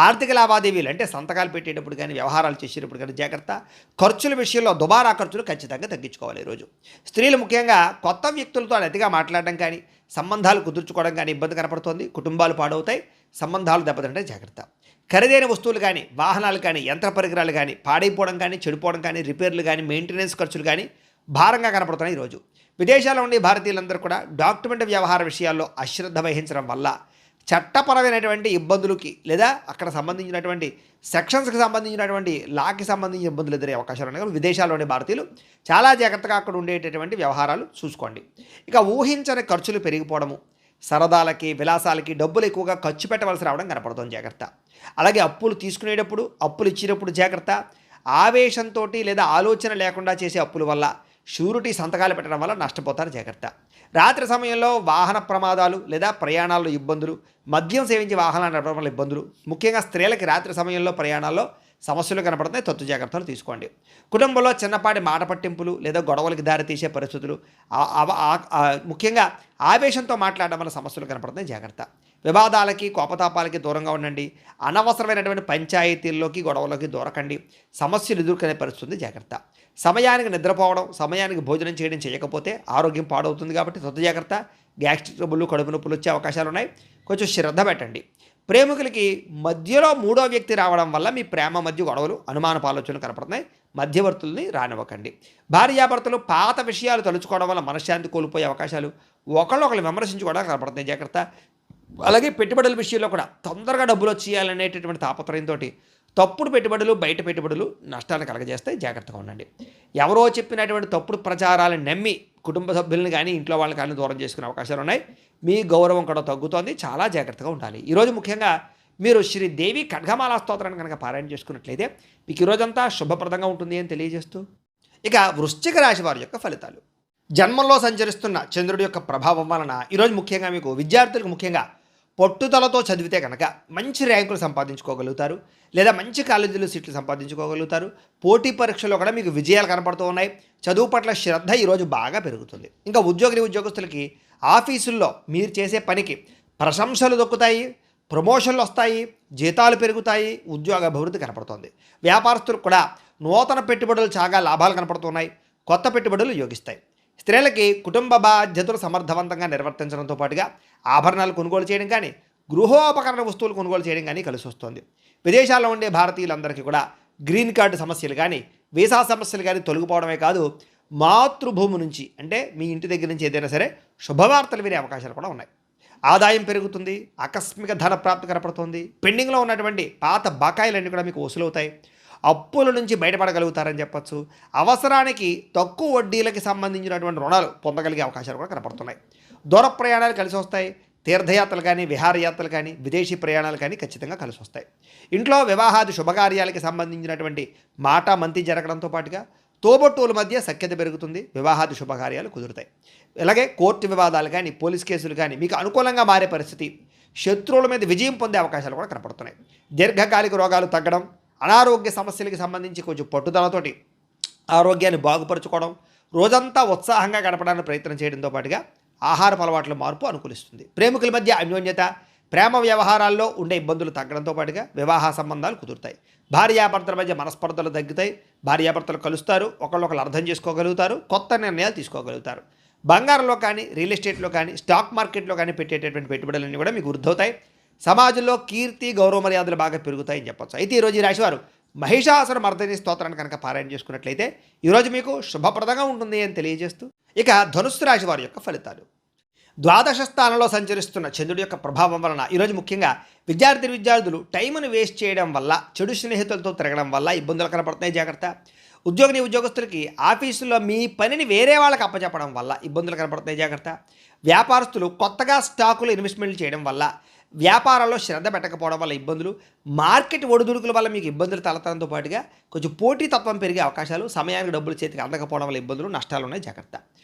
ఆర్థిక లావాదేవీలు అంటే సంతకాలు పెట్టేటప్పుడు కానీ, వ్యవహారాలు చేసేటప్పుడు కానీ జాగ్రత్త. ఖర్చుల విషయంలో దుబారా ఖర్చులు ఖచ్చితంగా తగ్గించుకోవాలి ఈరోజు. స్త్రీలు ముఖ్యంగా కొత్త వ్యక్తులతో అతిగా మాట్లాడడం కానీ, సంబంధాలు కుదుర్చుకోవడం కానీ ఇబ్బంది కనపడుతుంది. కుటుంబాలు పాడవుతాయి, సంబంధాలు దెబ్బతింటే జాగ్రత్త. ఖరీదైన వస్తువులు కానీ, వాహనాలు కానీ, యంత్ర పరికరాలు కానీ పాడైపోవడం కానీ, చెడిపోవడం కానీ, రిపేర్లు కానీ, మెయింటెనెన్స్ ఖర్చులు కానీ భారంగా కనపడుతున్నాయి ఈరోజు. విదేశాల్లో ఉండే భారతీయులందరూ కూడా డాక్యుమెంట్ వ్యవహార విషయాల్లో అశ్రద్ధ వహించడం వల్ల చట్టపరమైనటువంటి ఇబ్బందులకి లేదా అక్కడ సంబంధించినటువంటి సెక్షన్స్కి సంబంధించినటువంటి లాకి సంబంధించిన ఇబ్బందులు ఎదురే అవకాశాలు ఉన్నాయి. విదేశాల్లోని భారతీయులు చాలా జాగ్రత్తగా అక్కడ ఉండేటటువంటి వ్యవహారాలు చూసుకోండి. ఇక ఊహించని ఖర్చులు పెరిగిపోవడము, సరదాలకి, విలాసాలకి డబ్బులు ఎక్కువగా ఖర్చు పెట్టవలసి రావడం కనపడుతుంది, జాగ్రత్త. అలాగే అప్పులు తీసుకునేటప్పుడు, అప్పులు ఇచ్చేటప్పుడు జాగ్రత్త. ఆవేశంతో లేదా ఆలోచన లేకుండా చేసే అప్పుల వల్ల, షూరిటీ సంతకాలు పెట్టడం వల్ల నష్టపోతారు, జాగ్రత్త. రాత్రి సమయంలో వాహన ప్రమాదాలు లేదా ప్రయాణాల్లో ఇబ్బందులు, మద్యం సేవించి వాహనాలు నడపడం వల్ల ఇబ్బందులు, ముఖ్యంగా స్త్రీలకి రాత్రి సమయంలో ప్రయాణాల్లో సమస్యలు కనపడుతున్నాయి, తత్తు జాగ్రత్తలు తీసుకోండి. కుటుంబంలో చిన్నపాటి మాట పట్టింపులు లేదా గొడవలకి దారితీసే పరిస్థితులు, ముఖ్యంగా ఆవేశంతో మాట్లాడడం వల్ల సమస్యలు కనపడుతున్నాయి, జాగ్రత్త. వివాదాలకి, కోపతాపాలకి దూరంగా ఉండండి. అనవసరమైనటువంటి పంచాయతీల్లోకి, గొడవలకి దూరకండి. సమస్యలు ఎదుర్కొనే పరిస్థితుంది, జాగ్రత్త. సమయానికి నిద్రపోవడం, సమయానికి భోజనం చేయకపోతే ఆరోగ్యం పాడవుతుంది కాబట్టి తత్తు జాగ్రత్త. గ్యాస్ట్రిక్ ట్రబుల్, కడుపు నొప్పులు వచ్చే అవకాశాలు ఉన్నాయి, కొంచెం శ్రద్ధ పెట్టండి. ప్రేమికులకి మధ్యలో మూడో వ్యక్తి రావడం వల్ల మీ ప్రేమ మధ్య గొడవలు, అనుమానపు ఆలోచనలు కనపడుతున్నాయి, మధ్యవర్తుల్ని రానివ్వకండి. భార్యాభర్తలు పాత విషయాలు తలుచుకోవడం వల్ల మనశ్శాంతి కోల్పోయే అవకాశాలు, ఒకళ్ళు విమర్శించుకోవడం కనపడుతున్నాయి, జాగ్రత్త. అలాగే పెట్టుబడుల విషయంలో కూడా తొందరగా డబ్బులు వచ్చేయాలనేటటువంటి తాపత్రయంతో తప్పుడు పెట్టుబడులు, బయట పెట్టుబడులు నష్టాన్ని కలగజేస్తాయి, జాగ్రత్తగా ఉండండి. ఎవరో చెప్పినటువంటి తప్పుడు ప్రచారాలను నమ్మి కుటుంబ సభ్యులను కానీ, ఇంట్లో వాళ్ళని కానీ దూరం చేసుకునే అవకాశాలు ఉన్నాయి. మీ గౌరవం కూడా తగ్గుతోంది, చాలా జాగ్రత్తగా ఉండాలి. ఈరోజు ముఖ్యంగా మీరు శ్రీదేవి ఖడ్గమాలా స్తోత్రాన్ని కనుక పారాయణ చేసుకున్నట్లయితే మీకు ఈరోజంతా శుభప్రదంగా ఉంటుంది అని తెలియజేస్తూ, ఇక వృశ్చిక రాశి వారి యొక్క ఫలితాలు. జన్మంలో సంచరిస్తున్న చంద్రుడి యొక్క ప్రభావం వలన ఈరోజు ముఖ్యంగా మీకు విద్యార్థులకు ముఖ్యంగా పట్టుదలతో చదివితే కనుక మంచి ర్యాంకులు సంపాదించుకోగలుగుతారు, లేదా మంచి కాలేజీలో సీట్లు సంపాదించుకోగలుగుతారు. పోటీ పరీక్షల్లో కూడా మీకు విజయాలు కనపడుతూ ఉన్నాయి. చదువు పట్ల శ్రద్ధ ఈరోజు బాగా పెరుగుతుంది. ఇంకా ఉద్యోగస్తులకి ఆఫీసుల్లో మీరు చేసే పనికి ప్రశంసలు దొక్కుతాయి, ప్రమోషన్లు వస్తాయి, జీతాలు పెరుగుతాయి, ఉద్యోగ అభివృద్ధి కనపడుతుంది. వ్యాపారస్తులకు కూడా నూతన పెట్టుబడులు చాలా లాభాలు కనపడుతున్నాయి, కొత్త పెట్టుబడులు యోగిస్తాయి. స్త్రీలకి కుటుంబ బాధ్యతలు సమర్థవంతంగా నిర్వర్తించడంతో పాటుగా ఆభరణాలు కొనుగోలు చేయడం కానీ, గృహోపకరణ వస్తువులు కొనుగోలు చేయడం కానీ కలిసి వస్తుంది. విదేశాల్లో ఉండే భారతీయులందరికీ కూడా గ్రీన్ కార్డు సమస్యలు కానీ, వీసా సమస్యలు కానీ తొలగిపోవడమే కాదు, మాతృభూమి నుంచి అంటే మీ ఇంటి దగ్గర నుంచి ఏదైనా సరే శుభవార్తలు వినే అవకాశాలు కూడా ఉన్నాయి. ఆదాయం పెరుగుతుంది, ఆకస్మిక ధన ప్రాప్తి కనపడుతుంది, పెండింగ్లో ఉన్నటువంటి పాత బకాయిలన్నీ కూడా మీకు వసూలవుతాయి, అప్పుల నుంచి బయటపడగలుగుతారని చెప్పచ్చు. అవసరానికి తక్కువ వడ్డీలకి సంబంధించినటువంటి రుణాలు పొందగలిగే అవకాశాలు కూడా కనపడుతున్నాయి. దూర ప్రయాణాలు కలిసి వస్తాయి. తీర్థయాత్రలు కానీ, విహారయాత్రలు కానీ, విదేశీ ప్రయాణాలు కానీ ఖచ్చితంగా కలిసి వస్తాయి. ఇంట్లో వివాహాది శుభకార్యాలకి సంబంధించినటువంటి మాట మంతి జరగడంతో పాటుగా తోబొట్టువుల మధ్య సఖ్యత పెరుగుతుంది, వివాహాది శుభకార్యాలు కుదురుతాయి. అలాగే కోర్టు వివాదాలు కానీ, పోలీస్ కేసులు కానీ మీకు అనుకూలంగా మారే పరిస్థితి, శత్రువుల మీద విజయం పొందే అవకాశాలు కూడా కనపడుతున్నాయి. దీర్ఘకాలిక రోగాలు తగ్గడం, అనారోగ్య సమస్యలకి సంబంధించి కొంచెం పట్టుదలతోటి ఆరోగ్యాన్ని బాగుపరుచుకోవడం, రోజంతా ఉత్సాహంగా గడపడానికి ప్రయత్నం చేయడంతో పాటుగా ఆహారపు అలవాట్ల మార్పు అనుకూలిస్తుంది. ప్రేమికుల మధ్య అన్యోన్యత, ప్రేమ వ్యవహారాల్లో ఉండే ఇబ్బందులు తగ్గడంతో పాటుగా వివాహ సంబంధాలు కుదురుతాయి. భార్యాభర్తల మధ్య మనస్పర్ధలు తగ్గుతాయి. భార్యాభర్తలు కలుస్తారు, ఒకళ్ళొకళ్ళు అర్థం చేసుకోగలుగుతారు, కొత్త నిర్ణయాలు తీసుకోగలుగుతారు. బంగారంలో కానీ, రియల్ ఎస్టేట్లో కానీ, స్టాక్ మార్కెట్లో కానీ పెట్టేటటువంటి పెట్టుబడులన్నీ కూడా మీకు వృద్ధవుతాయి. సమాజంలో కీర్తి, గౌరవ మర్యాదలు బాగా పెరుగుతాయని చెప్పచ్చు. అయితే ఈరోజు ఈ రాశివారు మహిషాసుర మర్దిని స్తోత్రాన్ని కనుక పారాయణ చేసుకున్నట్లయితే ఈరోజు మీకు శుభప్రదంగా ఉంటుంది అని తెలియజేస్తూ, ఇక ధనుస్సు రాశి వారి యొక్క ఫలితాలు. ద్వాదశ స్థానంలో సంచరిస్తున్న చంద్రుడి యొక్క ప్రభావం వలన ఈరోజు ముఖ్యంగా విద్యార్థులు టైంను వేస్ట్ చేయడం వల్ల, చెడు స్నేహితులతో తిరగడం వల్ల ఇబ్బందులు కనపడుతున్నాయి, జాగ్రత్త. ఉద్యోగస్తులకి ఆఫీసులో మీ పనిని వేరే వాళ్ళకి అప్పచెప్పడం వల్ల ఇబ్బందులు కనపడుతున్నాయి, జాగ్రత్త. వ్యాపారస్తులు కొత్తగా స్టాకులు ఇన్వెస్ట్మెంట్లు చేయడం వల్ల, వ్యాపారాల్లో శ్రద్ధ పెట్టకపోవడం వల్ల ఇబ్బందులు, మార్కెట్ ఒడిదుడుకుల వల్ల మీకు ఇబ్బందులు తలెత్తడంతో పాటుగా కొంచెం పోటీతత్వం పెరిగే అవకాశాలు, సమయానికి డబ్బులు చేతికి అందకపోవడం వల్ల ఇబ్బందులు, నష్టాలు ఉన్నాయి, జాగ్రత్త.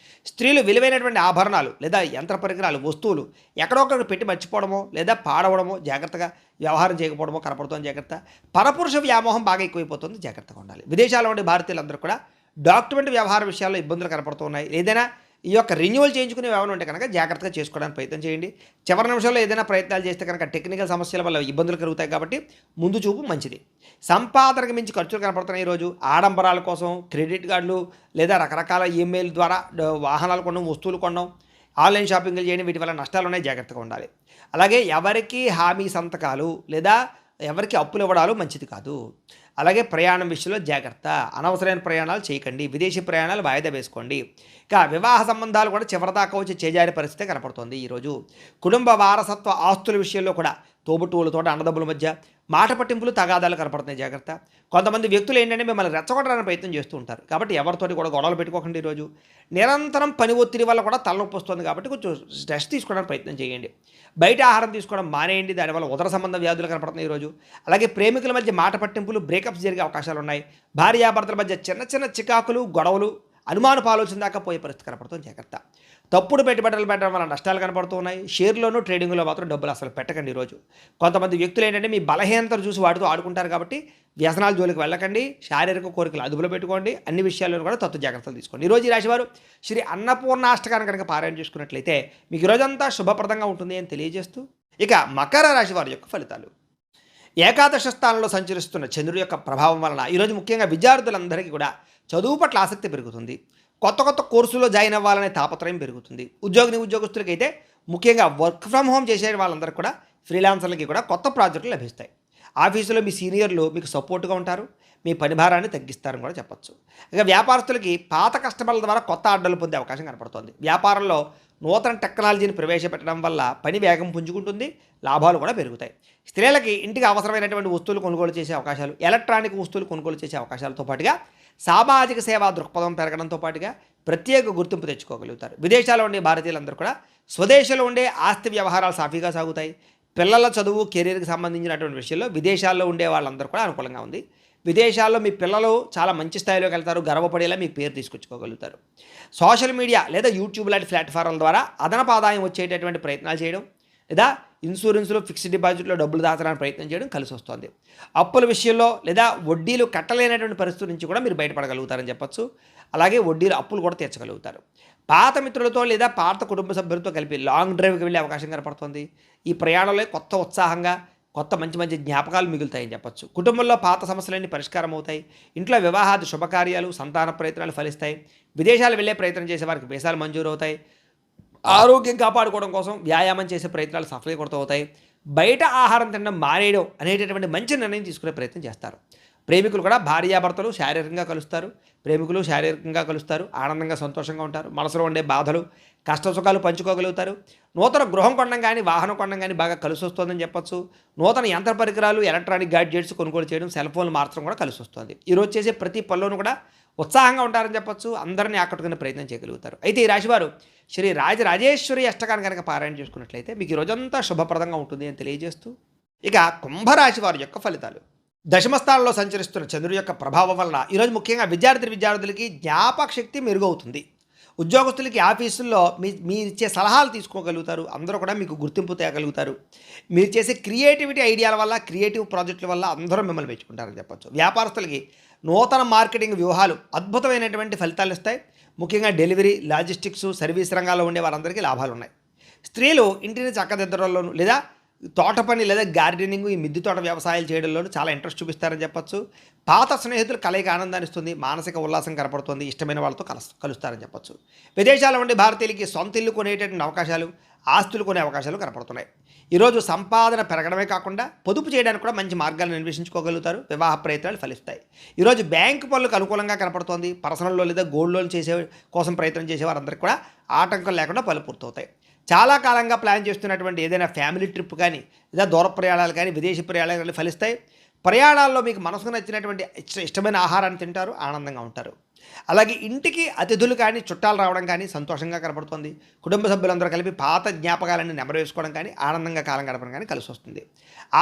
స్త్రీలు విలువైనటువంటి ఆభరణాలు లేదా యంత్ర పరికరాలు, వస్తువులు ఎక్కడొక్కడ పెట్టి మర్చిపోవడమో లేదా పాడవడమో, జాగ్రత్తగా వ్యవహారం చేయకపోవడమో కనపడుతుంది, జాగ్రత్త. పరపురుష వ్యామోహం బాగా ఎక్కువైపోతుంది, జాగ్రత్తగా ఉండాలి. విదేశాల్లో ఉండే భారతీయులందరూ కూడా డాక్యుమెంట్ వ్యవహార విషయాల్లో ఇబ్బందులు కనపడుతున్నాయి. ఏదైనా ఈ యొక్క రెన్యువల్ చేయించుకునే వ్యవహారం ఉంటే కనుక జాగ్రత్తగా చేసుకోవడానికి ప్రయత్నం చేయండి. చివరి నిమిషంలో ఏదైనా ప్రయత్నాలు చేస్తే కనుక టెక్నికల్ సమస్యల వల్ల ఇబ్బందులు కలుగుతాయి కాబట్టి ముందు చూపు మంచిది. సంపాదనకు మించి ఖర్చులు కనపడుతున్నాయి ఈరోజు. ఆడంబరాల కోసం క్రెడిట్ కార్డులు లేదా రకరకాల ఈమెయిల్ ద్వారా వాహనాలు కొనడం, వస్తువులు కొనడం, ఆన్లైన్ షాపింగ్లు చేయడం, వీటి వల్ల నష్టాలు ఉన్నాయి, జాగ్రత్తగా ఉండాలి. అలాగే ఎవరికి హామీ సంతకాలు లేదా ఎవరికి అప్పులు ఇవ్వడాలు మంచిది కాదు. అలాగే ప్రయాణం విషయంలో జాగ్రత్త, అనవసరమైన ప్రయాణాలు చేయకండి, విదేశీ ప్రయాణాలు వాయిదా వేసుకోండి. ఇక వివాహ సంబంధాలు కూడా చివరిదాకా వచ్చి చేజారే పరిస్థితి కనపడుతోంది ఈరోజు. కుటుంబ వారసత్వ ఆస్తుల విషయంలో కూడా తోబుట్టువులతో, అన్నదమ్ముల మధ్య మాట పట్టింపులు, తగాదాలు కనపడుతున్నాయి, జాగ్రత్త. కొంతమంది వ్యక్తులు ఏంటంటే మిమ్మల్ని రెచ్చగొట్టడానికి ప్రయత్నం చేస్తూ ఉంటారు కాబట్టి ఎవరితోటి కూడా గొడవలు పెట్టుకోకండి. ఈరోజు నిరంతరం పని ఒత్తిడి వల్ల కూడా తలనొప్పి వస్తుంది కాబట్టి కొంచెం స్ట్రెస్ తీసుకోవడానికి ప్రయత్నం చేయండి. బయట ఆహారం తీసుకోవడం మానేయండి, దానివల్ల ఉదర సంబంధ వ్యాధులు కనపడుతున్నాయి ఈరోజు. అలాగే ప్రేమికుల మధ్య మాట పట్టింపులు, బ్రేకప్స్ జరిగే అవకాశాలు ఉన్నాయి. భార్యాభర్తల మధ్య చిన్న చిన్న చికాకులు, గొడవలు, అనుమానపు ఆలోచన దాకా పోయే పరిస్థితి కనపడుతుంది, జాగ్రత్త. తప్పుడు పెట్టుబడులు పెట్టడం వల్ల నష్టాలు కనపడుతూ ఉన్నాయి. షేర్లోనూ ట్రేడింగ్లో మాత్రం డబ్బులు అసలు పెట్టకండి ఈరోజు. కొంతమంది వ్యక్తులు ఏంటంటే మీ బలహీనతలు చూసి వాటితో ఆడుకుంటారు కాబట్టి వ్యసనాల జోలికి వెళ్ళకండి. శారీరక కోరికలు అదుపులో పెట్టుకోండి. అన్ని విషయాల్లోనూ కూడా తత్వ జాగ్రత్తలు తీసుకోండి. ఈరోజు ఈ రాశివారు శ్రీ అన్నపూర్ణాష్టకాన్ని కనుక పారాయణ చేసుకున్నట్లయితే మీకు ఈరోజంతా శుభప్రదంగా ఉంటుంది అని తెలియజేస్తూ, ఇక మకర రాశి వారి యొక్క ఫలితాలు. ఏకాదశ స్థానంలో సంచరిస్తున్న చంద్రుడి యొక్క ప్రభావం వలన ఈరోజు ముఖ్యంగా విద్యార్థులందరికీ కూడా చదువు పట్ల ఆసక్తి పెరుగుతుంది. కొత్త కొత్త కోర్సులో జాయిన్ అవ్వాలనే తాపత్రయం పెరుగుతుంది. ఉద్యోగస్తులకైతే ముఖ్యంగా వర్క్ ఫ్రమ్ హోమ్ చేసే వాళ్ళందరికీ కూడా, ఫ్రీలాన్సర్లకి కూడా కొత్త ప్రాజెక్టులు లభిస్తాయి. ఆఫీసులో మీ సీనియర్లు మీకు సపోర్ట్గా ఉంటారు, మీ పని భారాన్ని తగ్గిస్తారని కూడా చెప్పచ్చు. ఇక వ్యాపారస్తులకి పాత కస్టమర్ల ద్వారా కొత్త ఆర్డర్లు పొందే అవకాశం కనపడుతుంది. వ్యాపారంలో నూతన టెక్నాలజీని ప్రవేశపెట్టడం వల్ల పని వేగం పుంజుకుంటుంది, లాభాలు కూడా పెరుగుతాయి. స్త్రీలకి ఇంటికి అవసరమైనటువంటి వస్తువులు కొనుగోలు చేసే అవకాశాలు, ఎలక్ట్రానిక్ వస్తువులు కొనుగోలు చేసే అవకాశాలతో పాటుగా సామాజిక సేవా దృక్పథం పెరగడంతో పాటుగా ప్రత్యేక గుర్తింపు తెచ్చుకోగలుగుతారు. విదేశాల్లో ఉండే భారతీయులందరూ కూడా స్వదేశంలో ఉండే ఆస్తి వ్యవహారాలు సాఫీగా సాగుతాయి. పిల్లల చదువు, కెరీర్కి సంబంధించినటువంటి విషయంలో విదేశాల్లో ఉండే వాళ్ళందరూ కూడా అనుకూలంగా ఉంది. విదేశాల్లో మీ పిల్లలు చాలా మంచి స్థాయిలోకి వెళ్తారు, గర్వపడేలా మీ పేరు తీసుకొచ్చుకోగలుగుతారు. సోషల్ మీడియా లేదా యూట్యూబ్ లాంటి ప్లాట్ఫామ్ల ద్వారా అదనపు ఆదాయం వచ్చేటటువంటి ప్రయత్నాలు చేయడం, లేదా ఇన్సూరెన్స్లో, ఫిక్స్డ్ డిపాజిట్లో డబ్బులు దాచడానికి ప్రయత్నం చేయడం కలిసి వస్తుంది. అప్పుల విషయంలో లేదా వడ్డీలు కట్టలేనటువంటి పరిస్థితి నుంచి కూడా మీరు బయటపడగలుగుతారని చెప్పచ్చు. అలాగే వడ్డీలు, అప్పులు కూడా తీర్చగలుగుతారు. పాత మిత్రులతో లేదా పాత కుటుంబ సభ్యులతో కలిపి లాంగ్ డ్రైవ్కి వెళ్ళే అవకాశం కనపడుతుంది. ఈ ప్రయాణంలో కొత్త ఉత్సాహంగా, కొత్త మంచి మంచి జ్ఞాపకాలు మిగులుతాయని చెప్పచ్చు. కుటుంబంలో పాత సమస్యలన్నీ పరిష్కారం అవుతాయి. ఇంట్లో వివాహాది శుభకార్యాలు, సంతాన ప్రయత్నాలు ఫలిస్తాయి. విదేశాలు వెళ్ళే ప్రయత్నం చేసే వారికి వీసాలు మంజూరు అవుతాయి. ఆరోగ్యం కాపాడుకోవడం కోసం వ్యాయామం చేసే ప్రయత్నాలు సఫలీకృతం అవుతాయి. బయట ఆహారం తినడం మానేయడం అనేటటువంటి మంచి నిర్ణయం తీసుకునే ప్రయత్నం చేస్తారు. ప్రేమికులు కూడా భార్యాభర్తలు శారీరకంగా కలుస్తారు, ప్రేమికులు శారీరకంగా కలుస్తారు, ఆనందంగా సంతోషంగా ఉంటారు, మనసులో ఉండే బాధలు కష్ట సుఖాలు పంచుకోగలుగుతారు. నూతన గృహం కొనడం కానీ వాహనం కొనడం కానీ బాగా కలిసి వస్తుందని చెప్పొచ్చు. నూతన యంత్ర పరికరాలు ఎలక్ట్రానిక్ గ్యాడ్జెట్స్ కొనుగోలు చేయడం, సెల్ ఫోన్లు మార్చడం కూడా కలిసి వస్తుంది. ఈరోజు చేసే ప్రతి పనిలోనూ కూడా ఉత్సాహంగా ఉంటారని చెప్పొచ్చు, అందరినీ ఆకట్టుకునే ప్రయత్నం చేయగలుగుతారు. అయితే ఈ రాశివారు శ్రీ రాజరాజేశ్వరి అష్టకాన్ని కనుక పారాయణ చేసుకున్నట్లయితే మీకు ఈ రోజంతా శుభప్రదంగా ఉంటుంది అని తెలియజేస్తూ, ఇక కుంభరాశి వారి యొక్క ఫలితాలు. దశమస్థానంలో సంచరిస్తున్న చంద్రుడి యొక్క ప్రభావం వలన ఈరోజు ముఖ్యంగా విద్యార్థులకి జ్ఞాపక శక్తి మెరుగవుతుంది. ఉద్యోగస్తులకి ఆఫీసుల్లో మీరు ఇచ్చే సలహాలు తీసుకోగలుగుతారు, అందరూ కూడా మీకు గుర్తింపు తేగలుగుతారు. మీరు చేసే క్రియేటివిటీ ఐడియాల వల్ల, క్రియేటివ్ ప్రాజెక్టుల వల్ల అందరూ మిమ్మల్ని మెచ్చుకుంటారని చెప్పొచ్చు. వ్యాపారస్తులకి నూతన మార్కెటింగ్ వ్యూహాలు అద్భుతమైనటువంటి ఫలితాలు ఇస్తాయి. ముఖ్యంగా డెలివరీ, లాజిస్టిక్స్, సర్వీస్ రంగాల్లో ఉండే వారందరికీ లాభాలు ఉన్నాయి. స్త్రీలు ఇంటిని చక్కదిద్దడంలోనూ లేదా తోట పని లేదా గార్డెనింగ్, ఈ మిద్దె తోట వ్యవసాయాలు చేయడంలోనూ చాలా ఇంట్రెస్ట్ చూపిస్తారని చెప్పొచ్చు. పాత స్నేహితులు కలయిక ఆనందాన్ని ఇస్తుంది, మానసిక ఉల్లాసం కనపడుతుంది, ఇష్టమైన వాళ్ళతో కలుస్తారని చెప్పొచ్చు. విదేశాల్లో ఉండే భారతీయులకి సొంత ఇల్లు కొనేటటువంటి అవకాశాలు, ఆస్తులు కొనే అవకాశాలు కనపడుతున్నాయి. ఈరోజు సంపాదన పెరగడమే కాకుండా పొదుపు చేయడానికి కూడా మంచి మార్గాలను అన్వేషించుకోగలుగుతారు. వివాహ ప్రయత్నాలు ఫలిస్తాయి. ఈరోజు బ్యాంకు పనులకు అనుకూలంగా కనపడుతోంది. పర్సనల్ లోన్ లేదా గోల్డ్ లోన్ చేసే కోసం ప్రయత్నం చేసే వారందరికీ కూడా ఆటంకం లేకుండా పనులు పూర్తవుతాయి. చాలా కాలంగా ప్లాన్ చేస్తున్నటువంటి ఏదైనా ఫ్యామిలీ ట్రిప్ కానీ లేదా దూర ప్రయాణాలు కానీ విదేశీ ప్రయాణాలు కానీ ఫలిస్తాయి. ప్రయాణాల్లో మీకు మనసుకు నచ్చినటువంటి ఇష్టమైన ఆహారాన్ని తింటారు, ఆనందంగా ఉంటారు. అలాగే ఇంటికి అతిథులు కానీ చుట్టాలు రావడం కానీ సంతోషంగా కనపడుతుంది. కుటుంబ సభ్యులందరూ కలిపి పాత జ్ఞాపకాలన్నీ నెమరు వేసుకోవడం కానీ, ఆనందంగా కాలం గడపడం కానీ కలిసి వస్తుంది.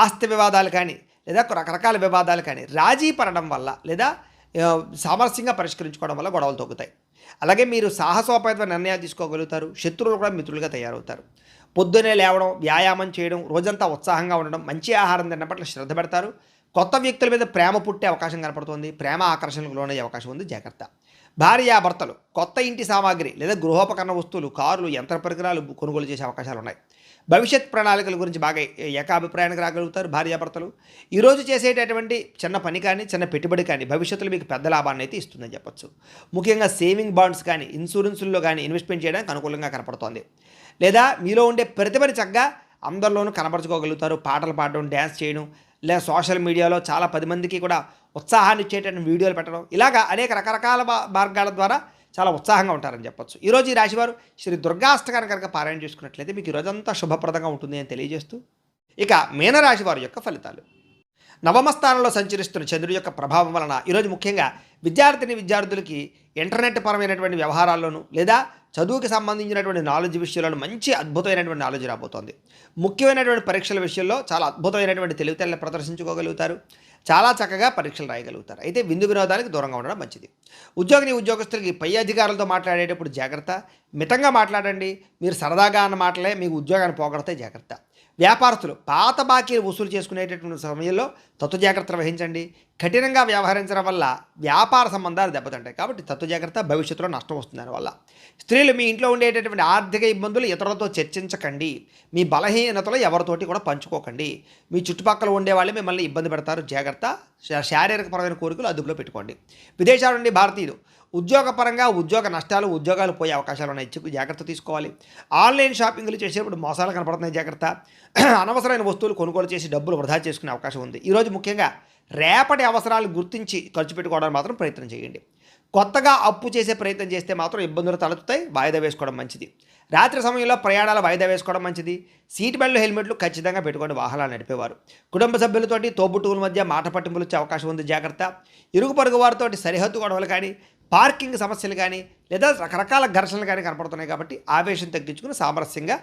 ఆస్తి వివాదాలు కానీ లేదా రకరకాల వివాదాలు కానీ రాజీ పడడం వల్ల లేదా సామరస్యంగా పరిష్కరించుకోవడం వల్ల గొడవలు తగ్గుతాయి. అలాగే మీరు సాహసోపేత నిర్ణయాలు తీసుకోగలుగుతారు. శత్రువులు కూడా మిత్రులుగా తయారవుతారు. పొద్దునే లేవడం, వ్యాయామం చేయడం, రోజంతా ఉత్సాహంగా ఉండడం, మంచి ఆహారం తినడం పట్ల శ్రద్ధ పెడతారు. కొత్త వ్యక్తుల మీద ప్రేమ పుట్టే అవకాశం కనపడుతుంది. ప్రేమ ఆకర్షణకు లోనయ్యే అవకాశం ఉంది, జాగ్రత్త. భార్యాభర్తలు కొత్త ఇంటి సామాగ్రి లేదా గృహోపకరణ వస్తువులు, కార్లు, యంత్ర పరికరాలు కొనుగోలు చేసే అవకాశాలు ఉన్నాయి. భవిష్యత్ ప్రణాళికల గురించి బాగా ఏకాభిప్రాయానికి రాగలుగుతారు భార్యాభర్తలు. ఈరోజు చేసేటటువంటి చిన్న పని కానీ, చిన్న పెట్టుబడి కానీ భవిష్యత్తులో మీకు పెద్ద లాభాన్ని అయితే ఇస్తుందని చెప్పొచ్చు. ముఖ్యంగా సేవింగ్ బాండ్స్ కానీ, ఇన్సూరెన్సుల్లో కానీ ఇన్వెస్ట్మెంట్ చేయడానికి అనుకూలంగా కనపడుతోంది. లేదా మీలో ఉండే ప్రతిభని చక్కగా అందరిలోనూ కనపరచుకోగలుగుతారు. పాటలు పాడడం, డ్యాన్స్ చేయడం, లేదా సోషల్ మీడియాలో చాలా 10 మందికి కూడా ఉత్సాహాన్ని ఇచ్చేటటువంటి వీడియోలు పెట్టడం, ఇలాగా అనేక రకరకాల మార్గాల ద్వారా చాలా ఉత్సాహంగా ఉంటారని చెప్పొచ్చు. ఈరోజు ఈ రాశివారు శ్రీ దుర్గాష్టకాన్ని కనుక పారాయణ చేసుకున్నట్లయితే మీకు ఈరోజంతా శుభప్రదంగా ఉంటుంది అని తెలియజేస్తూ, ఇక మీనరాశి వారి యొక్క ఫలితాలు. నవమ స్థానంలో సంచరిస్తున్న చంద్రుడి యొక్క ప్రభావం వలన ఈరోజు ముఖ్యంగా విద్యార్థులకి ఇంటర్నెట్ పరమైనటువంటి వ్యవహారాల్లోనూ లేదా చదువుకి సంబంధించినటువంటి నాలెడ్జ్ విషయాలను మంచి అద్భుతమైనటువంటి నాలెడ్జ్ రాబోతోంది. ముఖ్యమైనటువంటి పరీక్షల విషయంలో చాలా అద్భుతమైనటువంటి తెలివితేటలు ప్రదర్శించుకోగలుగుతారు. చాలా చక్కగా పరీక్షలు రాయగలుగుతారు. అయితే విందు వినోదానికి దూరంగా ఉండడం మంచిది. ఉద్యోగస్తులకి పై అధికారులతో మాట్లాడేటప్పుడు జాగ్రత్త. మితంగా మాట్లాడండి. మీరు సరదాగా అన్న మాటలే మీకు ఉద్యోగాన్ని పోగొడతాయి, జాగ్రత్త. వ్యాపారస్తులు పాత బాకీలు వసూలు చేసుకునేటటువంటి సమయంలో తత్వ జాగ్రత్తలు వహించండి. కఠినంగా వ్యవహరించడం వల్ల వ్యాపార సంబంధాలు దెబ్బతింటాయి, కాబట్టి తత్వ జాగ్రత్త. భవిష్యత్తులో నష్టం వస్తుంది దానివల్ల. స్త్రీలు మీ ఇంట్లో ఉండేటటువంటి ఆర్థిక ఇబ్బందులు ఇతరులతో చర్చించకండి. మీ బలహీనతలు ఎవరితోటి కూడా పంచుకోకండి. మీ చుట్టుపక్కల ఉండేవాళ్ళు మిమ్మల్ని ఇబ్బంది పెడతారు, జాగ్రత్త. శారీరకపరమైన కోరికలు అదుపులో పెట్టుకోండి. విదేశాల నుండి భారతీయులు ఉద్యోగపరంగా ఉద్యోగ నష్టాలు, ఉద్యోగాలు పోయే అవకాశాలు ఉన్నాయి, జాగ్రత్త తీసుకోవాలి. ఆన్లైన్ షాపింగ్లు చేసేటప్పుడు మోసాలు కనపడుతున్నాయి, జాగ్రత్త. అనవసరమైన వస్తువులు కొనుగోలు చేసి డబ్బులు వృధా చేసుకునే అవకాశం ఉంది. ఈరోజు ముఖ్యంగా రేపటి అవసరాలు గుర్తించి ఖర్చు పెట్టుకోవడానికి మాత్రం ప్రయత్నం చేయండి. కొత్తగా అప్పు చేసే ప్రయత్నం చేస్తే మాత్రం ఇబ్బందులు తలెత్తుతాయి, వాయిదా వేసుకోవడం మంచిది. రాత్రి సమయంలో ప్రయాణాలు వాయిదా వేసుకోవడం మంచిది. సీట్ బెల్ట్, హెల్మెట్లు ఖచ్చితంగా పెట్టుకోండి వాహనాలు నడిపేవారు. కుటుంబ సభ్యులతోటి తోబుట్టువుల మధ్య మాట పట్టింపులు వచ్చే అవకాశం ఉంది, జాగ్రత్త. ఇరుగు పొరుగు వారితో సరిహద్దు గొడవలు కానీ, పార్కింగ్ సమస్యలు కానీ లేదా రకరకాల ఘర్షణలు కానీ కనపడుతున్నాయి, కాబట్టి ఆవేశం తగ్గించుకుని సామరస్యంగా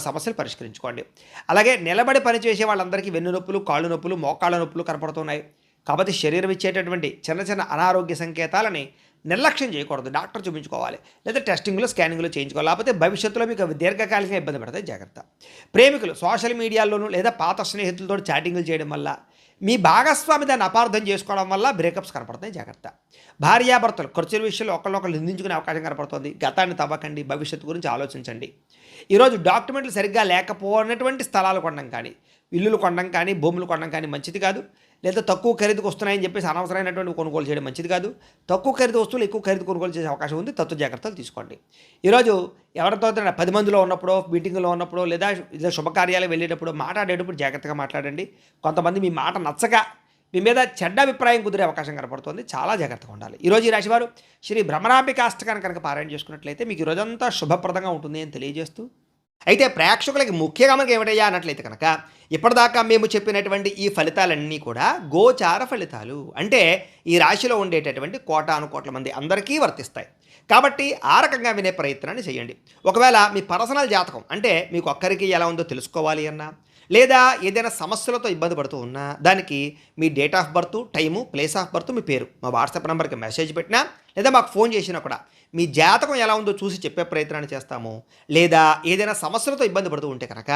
సమస్యలు పరిష్కరించుకోండి. అలాగే నిలబడి పనిచేసే వాళ్ళందరికీ వెన్ను నొప్పులు, కాళ్ళు నొప్పులు, మోకాళ్ళ నొప్పులు కనపడుతున్నాయి, కాబట్టి శరీరం ఇచ్చేటటువంటి చిన్న చిన్న అనారోగ్య సంకేతాలని నిర్లక్ష్యం చేయకూడదు. డాక్టర్ చూపించుకోవాలి లేదా టెస్టింగ్లు, స్కానింగ్లు చేయించుకోవాలి. లేకపోతే భవిష్యత్తులో మీకు దీర్ఘకాలికంగా ఇబ్బంది పడతాయి, జాగ్రత్త. ప్రేమికులు సోషల్ మీడియాలోనూ లేదా పాత స్నేహితులతో చాటింగ్లు చేయడం వల్ల, మీ భాగస్వామి దాన్ని అపార్థం చేసుకోవడం వల్ల బ్రేకప్స్ కనపడతాయి, జాగ్రత్త. భార్యాభర్తలు ఖర్చుల విషయంలో ఒకళ్ళొకళ్ళు నిందించుకునే అవకాశం కనపడుతుంది. గతాన్ని తవ్వకండి, భవిష్యత్తు గురించి ఆలోచించండి. ఈరోజు డాక్యుమెంట్లు సరిగ్గా లేకపోయినటువంటి స్థలాలు కొనడం కానీ, ఇల్లులు కొనడం కానీ, భూములు కొనడం కానీ మంచిది కాదు. లేదా తక్కువ ఖరీదుకు వస్తున్నాయని చెప్పేసి అనవసరమైనటువంటి కొనుగోలు చేయడం మంచిది కాదు. తక్కువ ఖరీదు వస్తువులు ఎక్కువ ఖరీదు కొనుగోలు చేసే అవకాశం ఉంది, తత్వ జాగ్రత్తలు తీసుకోండి. ఈరోజు ఎవరితో 10 మందిలో ఉన్నప్పుడు, మీటింగ్లో ఉన్నప్పుడు లేదా శుభకార్యాలు వెళ్ళేటప్పుడు మాట్లాడేటప్పుడు జాగ్రత్తగా మాట్లాడండి. కొంతమంది మీ మాట నచ్చక మీ మీద చెడ్డ అభిప్రాయం కుదిరే అవకాశం కనపడుతుంది. చాలా జాగ్రత్తగా ఉండాలి. ఈరోజు ఈ రాశివారు శ్రీ భ్రమరాంబిక అష్టకాన్ని కనుక పారాయణ చేసుకున్నట్లయితే మీకు ఈ రోజంతా శుభప్రదంగా ఉంటుంది అని తెలియజేస్తూ, అయితే ప్రేక్షకులకి ముఖ్యంగా మనకి ఏమిటయ్యా అన్నట్లయితే కనుక ఇప్పటిదాకా మేము చెప్పినటువంటి ఈ ఫలితాలన్నీ కూడా గోచార ఫలితాలు. అంటే ఈ రాశిలో ఉండేటటువంటి కోటాను కోట్ల మంది అందరికీ వర్తిస్తాయి. కాబట్టి ఆ రకంగా వినే ప్రయత్నాన్ని చేయండి. ఒకవేళ మీ పర్సనల్ జాతకం అంటే మీకు ఒక్కరికి ఎలా ఉందో తెలుసుకోవాలి అన్నా, లేదా ఏదైనా సమస్యలతో ఇబ్బంది పడుతూ ఉన్నా, దానికి మీ date of birth, time, place of birth, మీ పేరు మా వాట్సాప్ నెంబర్కి మెసేజ్ పెట్టినా, లేదా మాకు ఫోన్ చేసినా కూడా మీ జాతకం ఎలా ఉందో చూసి చెప్పే ప్రయత్నాన్ని చేస్తాము. లేదా ఏదైనా సమస్యలతో ఇబ్బంది పడుతూ ఉంటే కనుక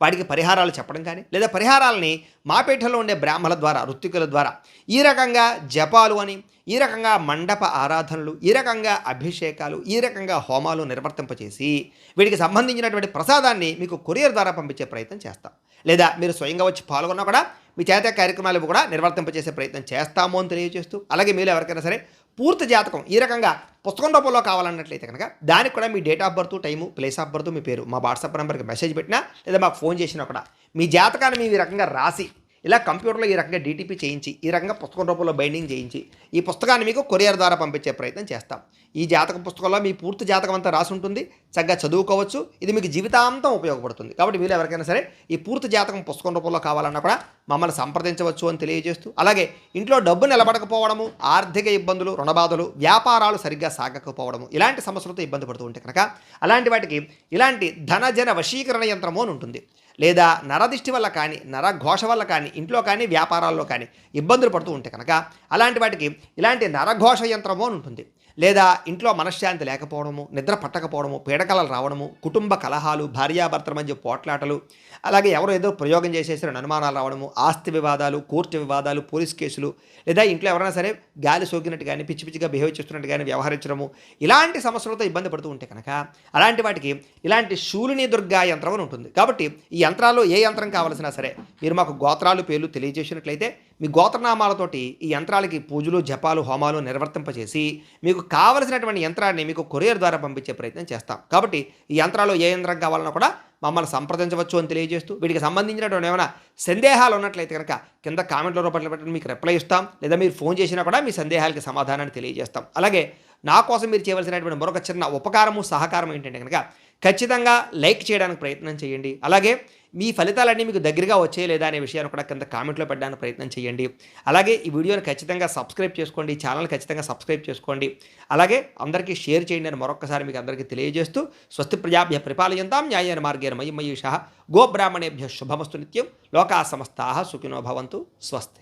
వాటికి పరిహారాలు చెప్పడం కానీ, లేదా పరిహారాలని మా పీఠంలో ఉండే బ్రాహ్మణుల ద్వారా, ఋత్వికుల ద్వారా ఈ రకంగా జపాలు అని, ఈ రకంగా మండప ఆరాధనలు, ఈ రకంగా అభిషేకాలు, ఈ రకంగా హోమాలు నిర్వర్తింపచేసి వీటికి సంబంధించినటువంటి ప్రసాదాన్ని మీకు కొరియర్ ద్వారా పంపించే ప్రయత్నం చేస్తాం. లేదా మీరు స్వయంగా వచ్చి పాల్గొన్నా కూడా మీ చేత కార్యక్రమాలు కూడా నిర్వర్తింపచేసే ప్రయత్నం చేస్తాము అని తెలియజేస్తూ, అలాగే మీరు ఎవరికైనా సరే పూర్తి జాతకం ఈ రకంగా పుస్తకం రూపంలో కావాలన్నట్లయితే కనుక దానికి కూడా మీ date of birth, time, place of birth, మీ పేరు మా వాట్సాప్ నెంబర్కి మెసేజ్ పెట్టినా, లేదా మాకు ఫోన్ చేసినా కూడా మీ జాతకాన్ని మేము ఈ రకంగా రాసి ఇలా కంప్యూటర్లో ఈ రకంగా డీటీపీ చేయించి, ఈ రకంగా పుస్తకం రూపంలో బైండింగ్ చేయించి ఈ పుస్తకాన్ని మీకు కొరియర్ ద్వారా పంపించే ప్రయత్నం చేస్తాం. ఈ జాతక పుస్తకంలో మీ పూర్తి జాతకం అంతా రాసి ఉంటుంది. చక్కగా చదువుకోవచ్చు. ఇది మీకు జీవితాంతం ఉపయోగపడుతుంది. కాబట్టి మీరు ఎవరికైనా సరే ఈ పూర్తి జాతకం పుస్తకం రూపంలో కావాలన్నా కూడా మమ్మల్ని సంప్రదించవచ్చు అని తెలియజేస్తూ, అలాగే ఇంట్లో డబ్బు నిలబడకపోవడము, ఆర్థిక ఇబ్బందులు, రుణబాధలు, వ్యాపారాలు సరిగ్గా సాగకపోవడము, ఇలాంటి సమస్యలతో ఇబ్బంది పడుతూ ఉంటే కనుక అలాంటి వాటికి ఇలాంటి ధనజన వశీకరణ యంత్రము అని ఉంటుంది. లేదా నరదిష్టి వల్ల కానీ, నరఘోష వల్ల కానీ, ఇంట్లో కానీ వ్యాపారాల్లో కానీ ఇబ్బందులు పడుతూ ఉంటే కనుక అలాంటి వాటికి ఇలాంటి నరఘోష యంత్రము అని ఉంటుంది. లేదా ఇంట్లో మనశ్శాంతి లేకపోవడము, నిద్ర పట్టకపోవడము, పీడకలలు రావడము, కుటుంబ కలహాలు, భార్యాభర్తల మధ్య పోట్లాటలు, అలాగే ఎవరో ఏదో ప్రయోగం చేసేసిన అనుమానాలు రావడము, ఆస్తి వివాదాలు, కోర్టు వివాదాలు, పోలీస్ కేసులు, లేదా ఇంట్లో ఎవరైనా సరే గాలి సోకినట్టు కానీ, పిచ్చి పిచ్చిగా బిహేవ్ చేస్తున్నట్టు కానీ వ్యవహరించడము, ఇలాంటి సమస్యలతో ఇబ్బంది పడుతూ ఉంటే కనుక అలాంటి వాటికి ఇలాంటి శూలిని దుర్గా యంత్రం అని ఉంటుంది. కాబట్టి ఈ యంత్రాల్లో ఏ యంత్రం కావాల్సినా సరే మీరు మాకు గోత్రాలు, పేర్లు తెలియజేసినట్లయితే మీ గోత్రనామాలతోటి ఈ యంత్రాలకి పూజలు, జపాలు, హోమాలు నిర్వర్తింపచేసి మీకు కావలసినటువంటి యంత్రాన్ని మీకు కొరియర్ ద్వారా పంపించే ప్రయత్నం చేస్తాం. కాబట్టి ఈ యంత్రాలు ఏ యంత్రం కావాలన్నా కూడా మమ్మల్ని సంప్రదించవచ్చు అని తెలియజేస్తూ, వీటికి సంబంధించినటువంటి ఏమైనా సందేహాలు ఉన్నట్లయితే కనుక కింద కామెంట్ల రూపంలో పెట్టి మీకు రిప్లై ఇస్తాం. లేదా మీరు ఫోన్ చేసినా కూడా మీ సందేహాలకి సమాధానాన్ని తెలియజేస్తాం. అలాగే నా కోసం మీరు చేయవలసినటువంటి మరొక చిన్న ఉపకారము, సహకారం ఏంటంటే కనుక ఖచ్చితంగా లైక్ చేయడానికి ప్రయత్నం చేయండి. అలాగే మీ ఫలితాలన్నీ మీకు దగ్గరగా వచ్చే లేదా అనే విషయాన్ని కూడా కింద కామెంట్లో పెట్టడానికి ప్రయత్నం చేయండి. అలాగే ఈ వీడియోని ఖచ్చితంగా సబ్స్క్రైబ్ చేసుకోండి, ఛానల్ ఖచ్చితంగా సబ్స్క్రైబ్ చేసుకోండి. అలాగే అందరికీ షేర్ చేయండి అని మరొకసారి మీకు అందరికీ తెలియజేస్తూ, స్వస్తి ప్రజాభ్య పరిపాలయంతాం న్యాయేన మార్గేణ మయి మయూష గోబ్రాహ్మణేభ్య శుభమస్తు నిత్యం లోకా సమస్తాః సుఖినో భవంతు. స్వస్తి.